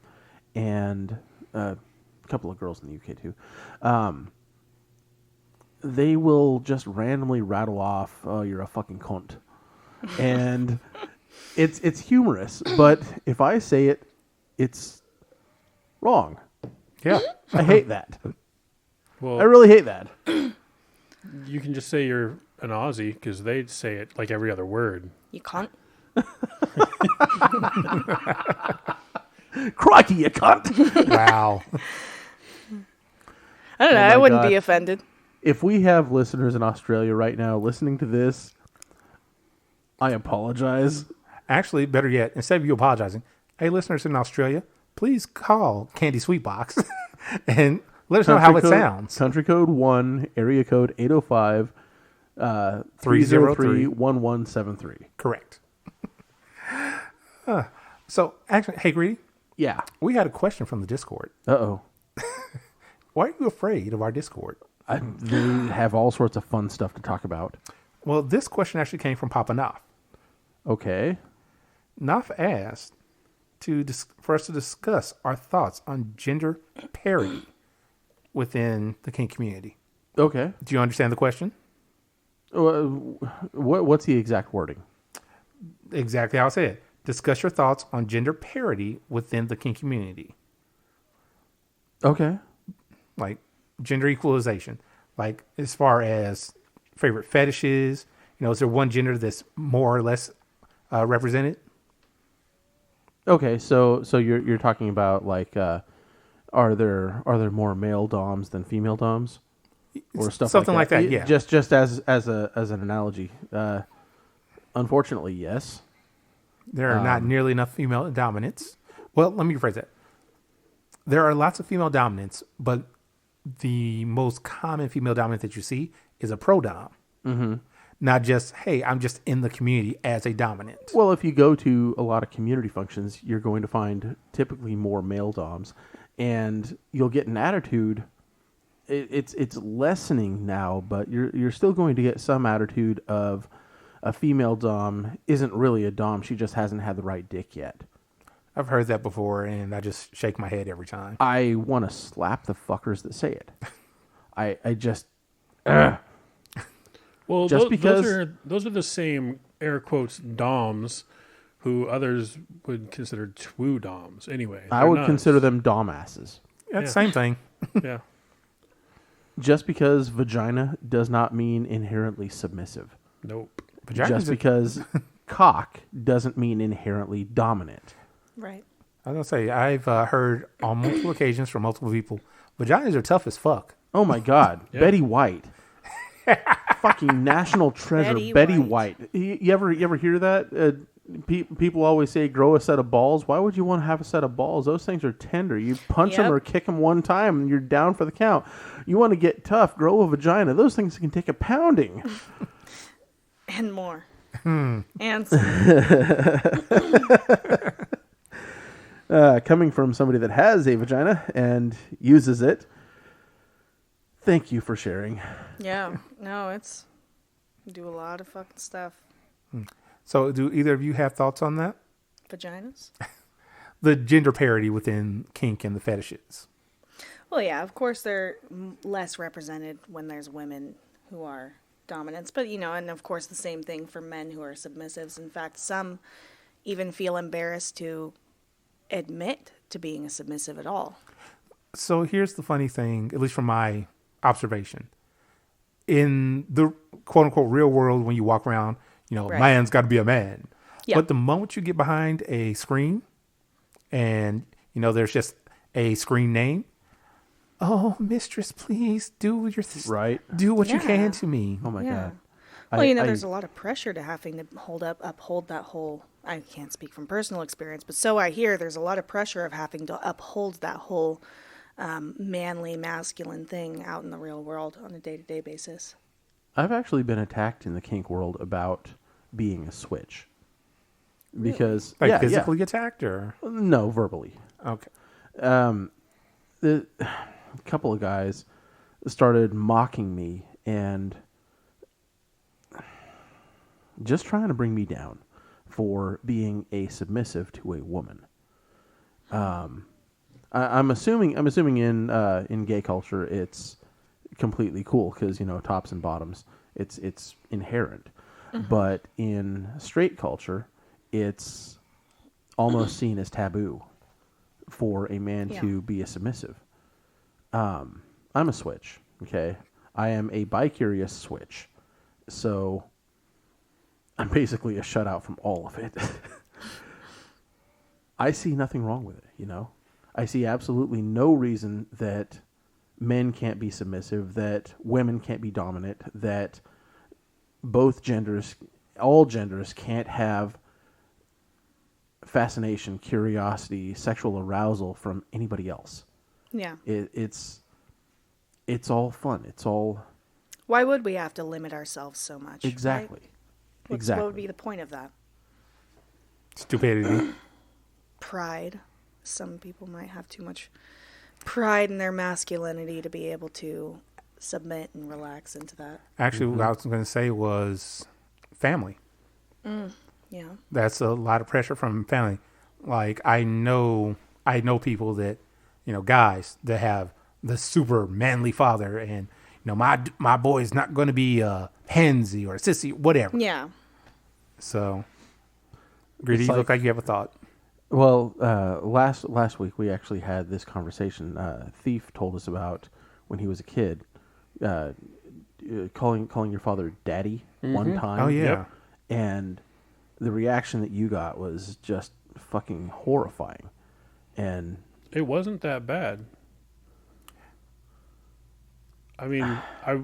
and a couple of girls in the UK too. They will just randomly rattle off, "Oh, you're a fucking cunt," and it's humorous. But if I say it, it's wrong. Yeah. I hate that. Well, I really hate that. you can just say you're an Aussie because they say it like every other word. You cunt. Crikey, you cunt! Wow. I don't know. my I wouldn't God. be offended. If we have listeners in Australia right now listening to this, I apologize. Actually, better yet, instead of you apologizing, hey, listeners in Australia, please call Candy Sweetbox and let us know how it sounds. Country code 1, area code 805 303 1173. Correct. So, actually, hey, Greedy, Yeah. we had a question from the Discord. Uh-oh. Why are you afraid of our Discord? They have all sorts of fun stuff to talk about. Well, this question actually came from Papa Naf. Okay. Naf asked for us to discuss our thoughts on gender parity within the kink community. Okay. Do you understand the question? What's the exact wording? Exactly how I said. Discuss your thoughts on gender parity within the kink community. Okay. Like gender equalization. Like as far as favorite fetishes, is there one gender that's more or less represented? Okay, so you're talking about like are there more male doms than female doms, or stuff Something like that? Yeah. Just as an analogy. Unfortunately, yes. There are not nearly enough female dominants. Well, let me rephrase that. There are lots of female dominants, but the most common female dominant that you see is a pro dom. Mm-hmm. Not just, hey, I'm just in the community as a dominant. Well, if you go to a lot of community functions, you're going to find typically more male doms, and you'll get an attitude. It's lessening now, but you're still going to get some attitude of a female dom isn't really a dom. She just hasn't had the right dick yet. I've heard that before, and I just shake my head every time. I want to slap the fuckers that say it. I just... Well, Just because those are the same air quotes doms who others would consider twoo doms. Anyway, I would consider them domasses. That's the same thing. Yeah. Just because vagina does not mean inherently submissive. Nope. Just because cock doesn't mean inherently dominant. Right. I was going to say, I've heard on multiple occasions from multiple people, vaginas are tough as fuck. Oh my God. Yeah. Betty White. Fucking national treasure, Betty White. You ever hear that? People always say, grow a set of balls. Why would you want to have a set of balls? Those things are tender. You punch them or kick them one time and you're down for the count. You want to get tough, grow a vagina. Those things can take a pounding. And more. And some. Coming from somebody that has a vagina and uses it, thank you for sharing. Yeah. No, do a lot of fucking stuff. So do either of you have thoughts on that? Vaginas? The gender parity within kink and the fetishes. Well, yeah, of course they're less represented when there's women who are dominants. But, and of course the same thing for men who are submissives. In fact, some even feel embarrassed to admit to being a submissive at all. So here's the funny thing, at least from my observation. In the quote-unquote real world, when you walk around, Right. man's got to be a man. Yeah. But the moment you get behind a screen and, there's just a screen name, oh, mistress, please do what you can to me. Oh, my God. Well, there's a lot of pressure to having to uphold that whole, I can't speak from personal experience, but so I hear there's a lot of pressure of having to uphold that whole manly, masculine thing out in the real world on a day-to-day basis. I've actually been attacked in the kink world about being a switch. Because physically attacked or no, verbally. Okay. The couple of guys started mocking me and just trying to bring me down for being a submissive to a woman. I'm assuming in gay culture it's completely cool because tops and bottoms it's inherent, but in straight culture it's almost seen as taboo for a man to be a submissive. I'm a switch, okay? I am a bi-curious switch, so I'm basically a shutout from all of it. I see nothing wrong with it, I see absolutely no reason that men can't be submissive, that women can't be dominant, that all genders can't have fascination, curiosity, sexual arousal from anybody else. Yeah. It's all fun. It's all... Why would we have to limit ourselves so much? Exactly. Right? Exactly. What would be the point of that? Stupidity. Pride. Some people might have too much pride in their masculinity to be able to submit and relax into that. Actually, what I was going to say was family. Yeah. That's a lot of pressure from family. Like I know people that, guys that have the super manly father and, my boy is not going to be a hensy or a sissy, whatever. Yeah. So, Greedy, you look like you have a thought. Well, last week we actually had this conversation. Thief told us about when he was a kid, calling your father daddy one time. Oh, yeah. Yep. And the reaction that you got was just fucking horrifying. And it wasn't that bad. I mean,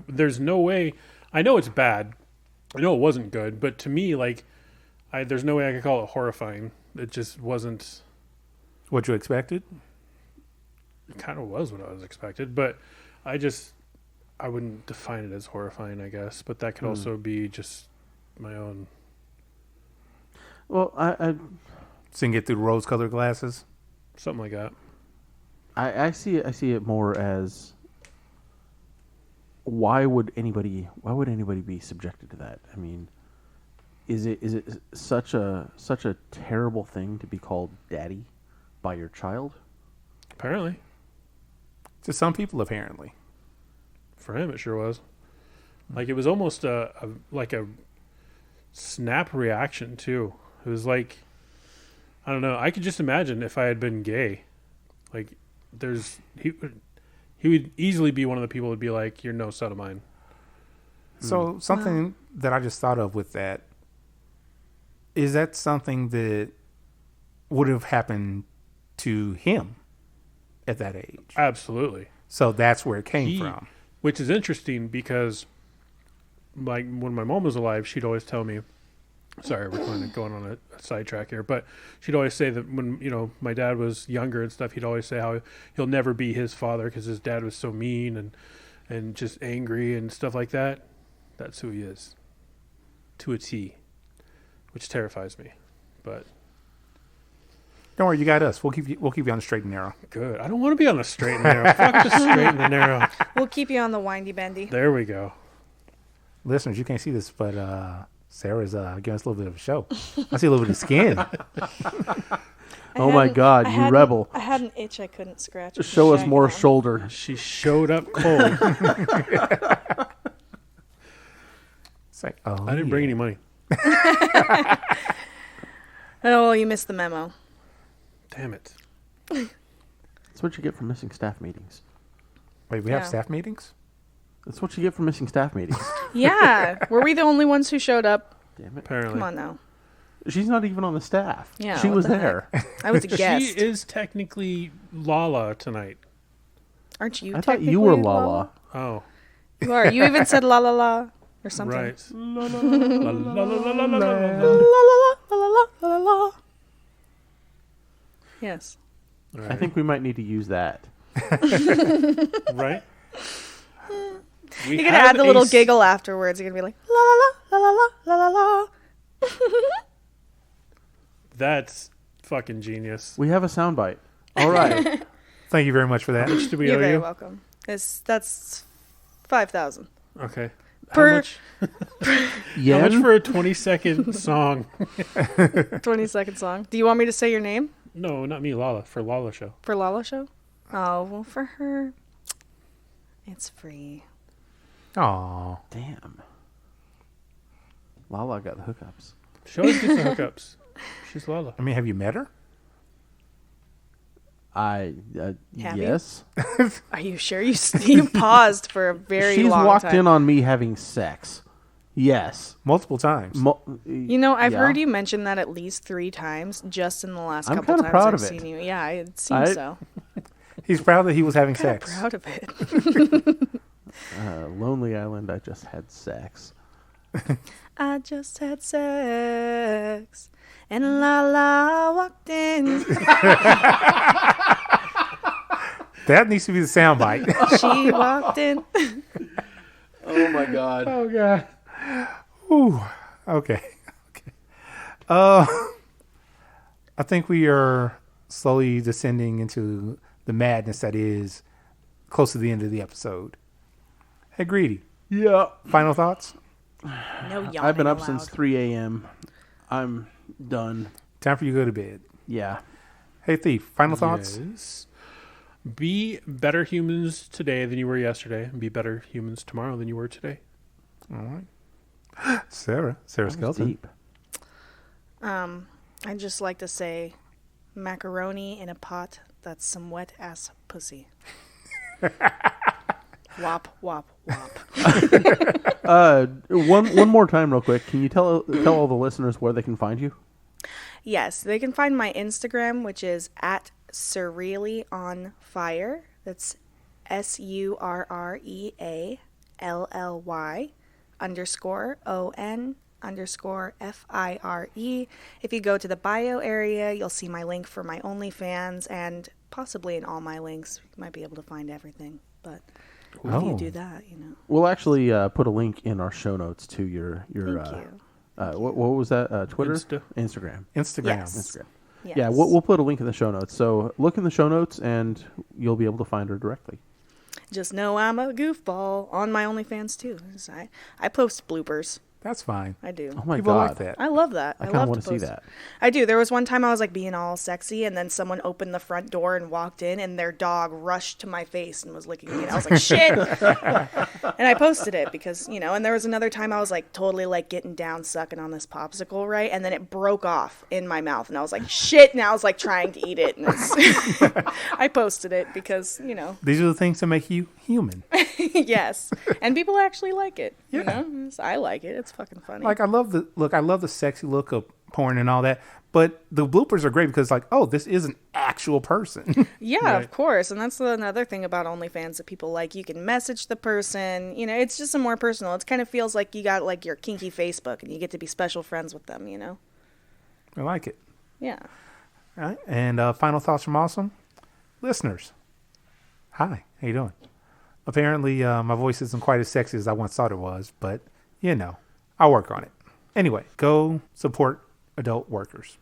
there's no way. I know it's bad. I know it wasn't good, but to me, like, there's no way I could call it horrifying. It just wasn't What you expected? It kind of was what I was expected, but I wouldn't define it as horrifying, I guess. But that could also be just my own. Well, I So you can get through rose-colored glasses? Something like that. I see it more as why would anybody be subjected to that? I mean, is it such a terrible thing to be called daddy by your child? Apparently. To some people, apparently. For him, it sure was. Like, it was almost a snap reaction, too. It was like, I don't know. I could just imagine if I had been gay. Like, he would easily be one of the people who would be like, you're no son of mine. So something that I just thought of with that, is that something that would have happened to him at that age? Absolutely. So that's where it came from. Which is interesting because, like, when my mom was alive, she'd always tell me, sorry, we're kind of going on a sidetrack here, but she'd always say that when, my dad was younger and stuff, he'd always say how he'll never be his father because his dad was so mean and just angry and stuff like that. That's who he is. To a T. Which terrifies me. But Don't worry, you got us. We'll keep you on the straight and narrow. good. I don't want to be on the straight and narrow. Fuck the straight and the narrow. We'll keep you on the windy bendy. There we go. Listeners, you can't see this, but Sarah's giving us a little bit of a show. I see a little bit of skin. Oh my God, you rebel! I had an itch I couldn't scratch. Show us more shoulder. She showed up cold. It's like, oh, I didn't bring any money. Oh, well, you missed the memo. Damn it. That's what you get for missing staff meetings. Wait, we have Yeah. staff meetings? That's what you get for missing staff meetings. Yeah. Were we the only ones who showed up? Damn it! Apparently. Come on now. She's not even on the staff. Yeah, she what was the there. I was a She guest. is technically Lala tonight. Aren't you I thought you were technically Lala. Oh, You are. You even said la la la or something. right. La, la, la, la, la, la, la, la, la. La la la la la la la. Yes. All I right. think we might need to use that. Right? We You're gonna have add the little a giggle afterwards. You're gonna be like la la la la la la la la. That's fucking genius. We have a soundbite. All right. Thank you very much for that. How much do we You're owe very you? welcome. That's 5,000 Okay. per How much Yen? for a 20-second song? 20-second song. Do you want me to say your name No, not me, Lala. For Lala show. for Lala Show? Oh well, for her, it's free. Aw. Damn. Lala got the hookups. She always gets the hookups. She's Lala. I mean, have you met her? I Have you? yes. Are you sure? You paused for a very She's long walked time. in on me having sex. Yes. Multiple times. You know, I've yeah. heard you mention that at least 3 times just in the last I'm couple kinda times proud I've of it. seen you. Yeah, it seems so. He's proud that he was having Kind of sex. proud of it. Lonely Island, I just had sex. I just had sex and Lala walked in. That needs to be the soundbite. She walked in. Oh my God. Oh God. Ooh. Okay. I think we are slowly descending into the madness that is close to the end of the episode. Hey, Greedy. Yeah. Final thoughts? No yawning I've been up allowed. since 3 a.m. I'm done. Time for you to go to bed. Yeah. Hey, Thief. Final thoughts? Yes. Be better humans today than you were yesterday, and be better humans tomorrow than you were today. All right. Sarah That was Skelton. deep. I'd just like to say macaroni in a pot, that's some wet ass pussy. Wop, wop, wop. One more time, real quick. Can you tell all the listeners where they can find you? Yes, they can find my Instagram, which is at surreallyonfire. That's SURREALLY_ON_FIRE. If you go to the bio area, you'll see my link for my OnlyFans, and possibly in all my links, you might be able to find everything. But if you do that, We'll actually put a link in our show notes to your Thank you. what was that? Twitter? Instagram. Yes. Yes. Yeah, we'll put a link in the show notes. So look in the show notes, and you'll be able to find her directly. Just know I'm a goofball on my OnlyFans too. I post bloopers. That's fine. I do. Oh my People god, like that. I love that. I kind of love want to see post. that. I do. There was one time I was like being all sexy, and then someone opened the front door and walked in, and their dog rushed to my face and was licking me. And I was like, shit. And I posted it because, and there was another time I was like totally like getting down, sucking on this popsicle, right? And then it broke off in my mouth, and I was like, shit. And I was like trying to eat it. And I posted it because, These are the things that make you human. yes. And people actually like it. Yeah. I like it. It's fucking funny. Like I love the sexy look of porn and all that, but the bloopers are great because like, oh, this is an actual person. Yeah, Right. of course. And that's another thing about OnlyFans that people like. You can message the person. It's just a more personal. It kind of feels like you got like your kinky Facebook and you get to be special friends with them, I like it. Yeah. All right. And final thoughts from awesome listeners. Hi, how you doing? Apparently, my voice isn't quite as sexy as I once thought it was, but I'll work on it. Anyway, go support adult workers.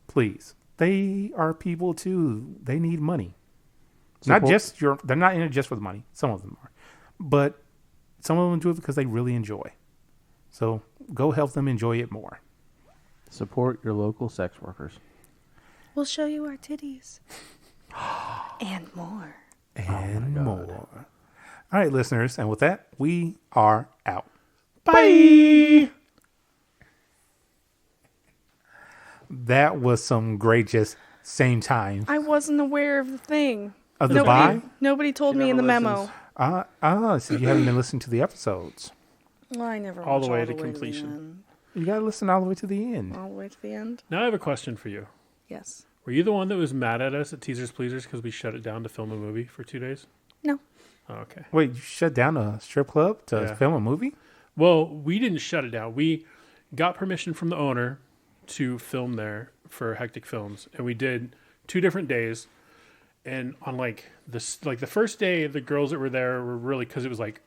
Please. They are people too. They need money. They're not in it just for the money. Some of them are. But some of them do it because they really enjoy. So go help them enjoy it more. Support your local sex workers. We'll show you our titties. And more. And more. All right, listeners. And with that, we are out. Bye. That was some great just same time. I wasn't aware of the thing. Of the buy? Nobody told me in the memo. listens. So you haven't been listening to the episodes. Well, I never All watch the way to the completion. end. You got to listen all the way to the end. All the way to the end? Now I have a question for you. Yes. Were you the one that was mad at us at Teasers Pleasers because we shut it down to film a movie for 2 days? No. Oh, okay. Wait, you shut down a strip club to Yeah. film a movie? Well, we didn't shut it down. We got permission from the owner to film there for Hectic Films, and we did 2 different days. And on the first day, the girls that were there were really, because it was like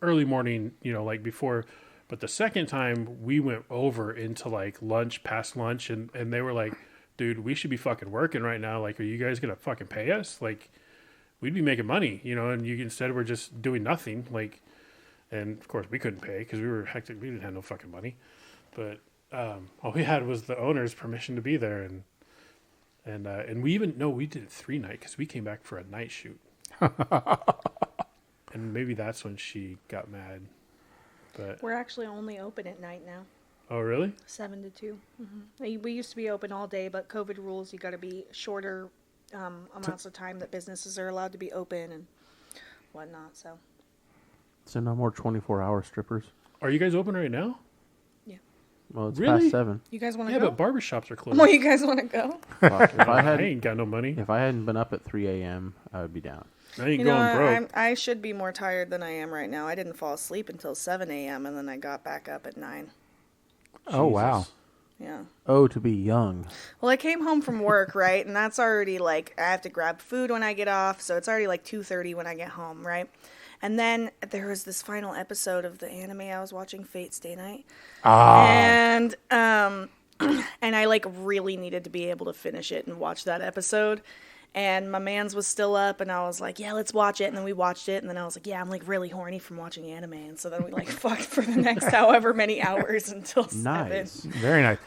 early morning, like before. But the second time, we went over into like lunch, past lunch, and they were like, dude, we should be fucking working right now. Like, are you guys going to fucking pay us? Like, we'd be making money, and instead we're just doing nothing. Like, and of course we couldn't pay because we were hectic. We didn't have no fucking money. But all we had was the owner's permission to be there. And we we did it 3 night because we came back for a night shoot. And maybe that's when she got mad. But We're actually only open at night now. oh, really? 7 to 2. We used to be open all day, but COVID rules, you got to be shorter amounts of time that businesses are allowed to be open and whatnot. So no more 24-hour strippers. Are you guys open right now? Yeah. Well, it's Really? past 7. You guys want to Yeah, go? but barbershops are closed. Oh, you guys want to go? Well, if I I ain't got no money. hadn't been up at 3 a.m., I would be down. I ain't going broke. I should be more tired than I am right now. I didn't fall asleep until 7 a.m. and then I got back up at 9. Oh, wow. Jesus. Yeah. Oh, to be young. Well, I came home from work, right? And that's already like, I have to grab food when I get off. So it's already like 2:30 when I get home, right? And then there was this final episode of the anime I was watching, Fate Stay Night. And I like really needed to be able to finish it and watch that episode. And my man's was still up, and I was like, yeah, let's watch it. And then we watched it, and then I was like, yeah, I'm like really horny from watching anime. And so then we like fucked for the next however many hours until 7. Nice. Very nice.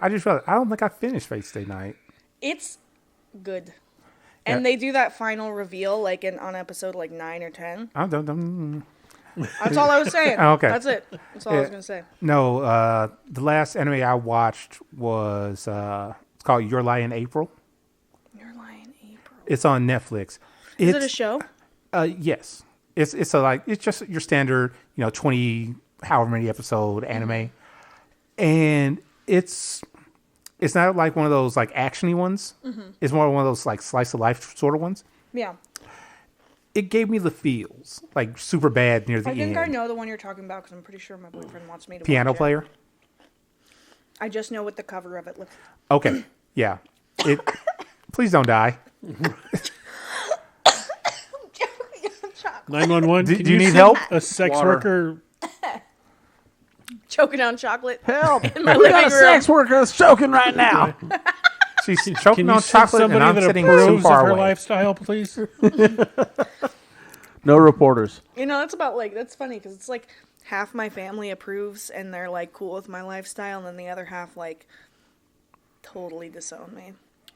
I just realized, I don't think I finished Fate Stay Night. It's good. And they do that final reveal like on episode like 9 or 10. That's all I was saying. Okay. That's it. That's all I was going to say. No, the last anime I watched was, it's called Your Lie in April. You're lying, April. It's on Netflix. Is it a show? Yes. It's just your standard, 20 however many episode anime. And it's not like one of those like actiony ones. Mm-hmm. It's more one of those like slice of life sort of ones. Yeah. it gave me the feels, like super bad near the I think end. I know the one you're talking about because I'm pretty sure my boyfriend wants me to Piano watch it. player? I just know what the cover of it looks like. Okay, yeah. Please don't die. 911. Do Can you need send help? A sex Water. worker. Choking on chocolate. Help! In my We got a living room. sex worker that's choking right now. She's Can choking you on send chocolate, and somebody I'm that sitting too approves of far her away. lifestyle, please? No reporters. You know, that's about like, that's funny because it's like half my family approves and they're like cool with my lifestyle, and then the other half like totally disown me.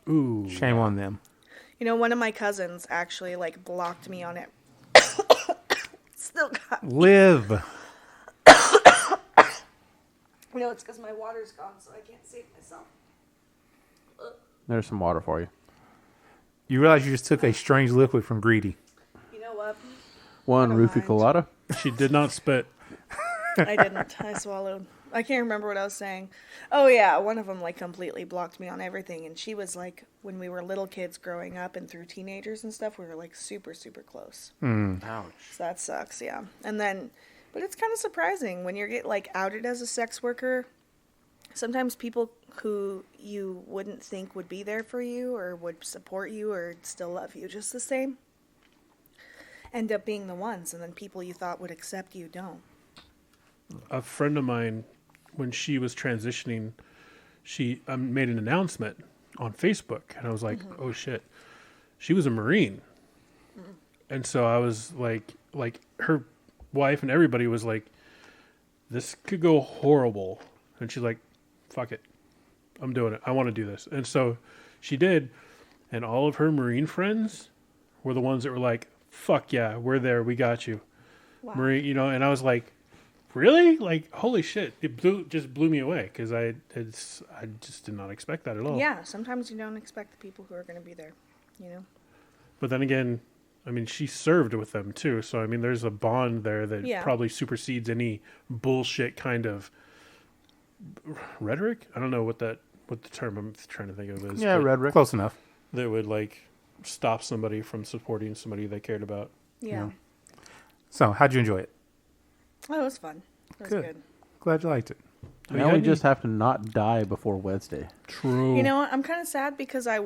Ooh. Shame on them. You know, one of my cousins actually like blocked me on it. Still got me. Live. No, it's because my water's gone, so I can't save myself. There's some water for you. You realize you just took a strange liquid from Greedy. You know what? One Never roofie mind. colada. She did not spit. I didn't. I swallowed. I can't remember what I was saying. Oh yeah, one of them like completely blocked me on everything, and she was like, when we were little kids growing up and through teenagers and stuff, we were like super, super close. Ouch. So that sucks, yeah. And then, but it's kind of surprising when you get like outed as a sex worker. Sometimes people who you wouldn't think would be there for you or would support you or still love you just the same end up being the ones, and then people you thought would accept you don't. A friend of mine, when she was transitioning, she made an announcement on Facebook, and I was like, "Oh shit!" She was a Marine, and so I was like her wife and everybody was like, "This could go horrible," and she's like, "Fuck it, I'm doing it. I want to do this," and so she did, and all of her Marine friends were the ones that were like, "Fuck yeah, we're there, we got you, Wow. Marine," you know, and I was like. Really? Like, holy shit. It just blew me away because I just did not expect that at all. Yeah, sometimes you don't expect the people who are going to be there, you know? But then again, I mean, she served with them too. So, I mean, there's a bond there that Yeah. probably supersedes any bullshit kind of rhetoric. I don't know what the term I'm trying to think of is. Yeah, but rhetoric. Close enough. that would like stop somebody from supporting somebody they cared about. Yeah. So, how'd you enjoy it? Oh, it was fun. It was good. Glad you liked it. Have you Now had we any- just have to not die before Wednesday. True. You know what? I'm kind of sad because I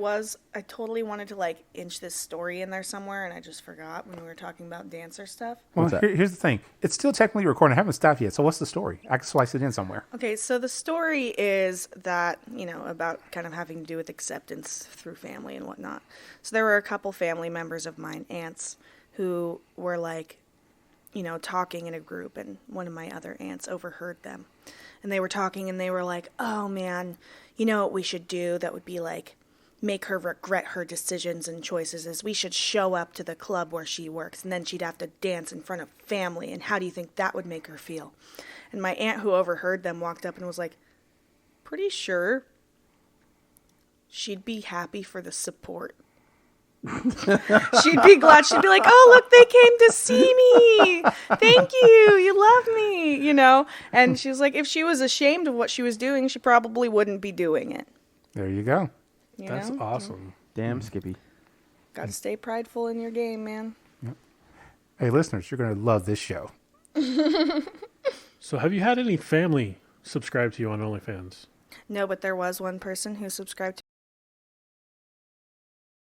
totally wanted to like inch this story in there somewhere, and I just forgot when we were talking about dancer stuff. Well, What's that? here's the thing. It's still technically recording. I haven't stopped yet. So, what's the story? I can slice it in somewhere. Okay, so the story is that, you know, about kind of having to do with acceptance through family and whatnot. So there were a couple family members of mine, aunts, who were like, you know, talking in a group, and one of my other aunts overheard them. And they were talking, and they were like, oh man, you know what we should do that would be like, make her regret her decisions and choices is we should show up to the club where she works, and then she'd have to dance in front of family, and how do you think that would make her feel? And my aunt who overheard them walked up and was like, pretty sure she'd be happy for the support. She'd be glad. She'd be like, oh, look, they came to see me. Thank you. You love me, you know? And she was like, if she was ashamed of what she was doing, she probably wouldn't be doing it. There you go. You That's know? awesome. Damn, Skippy. Got to stay prideful in your game, man. Hey, listeners, you're going to love this show. So, have you had any family subscribe to you on OnlyFans? No, but there was one person who subscribed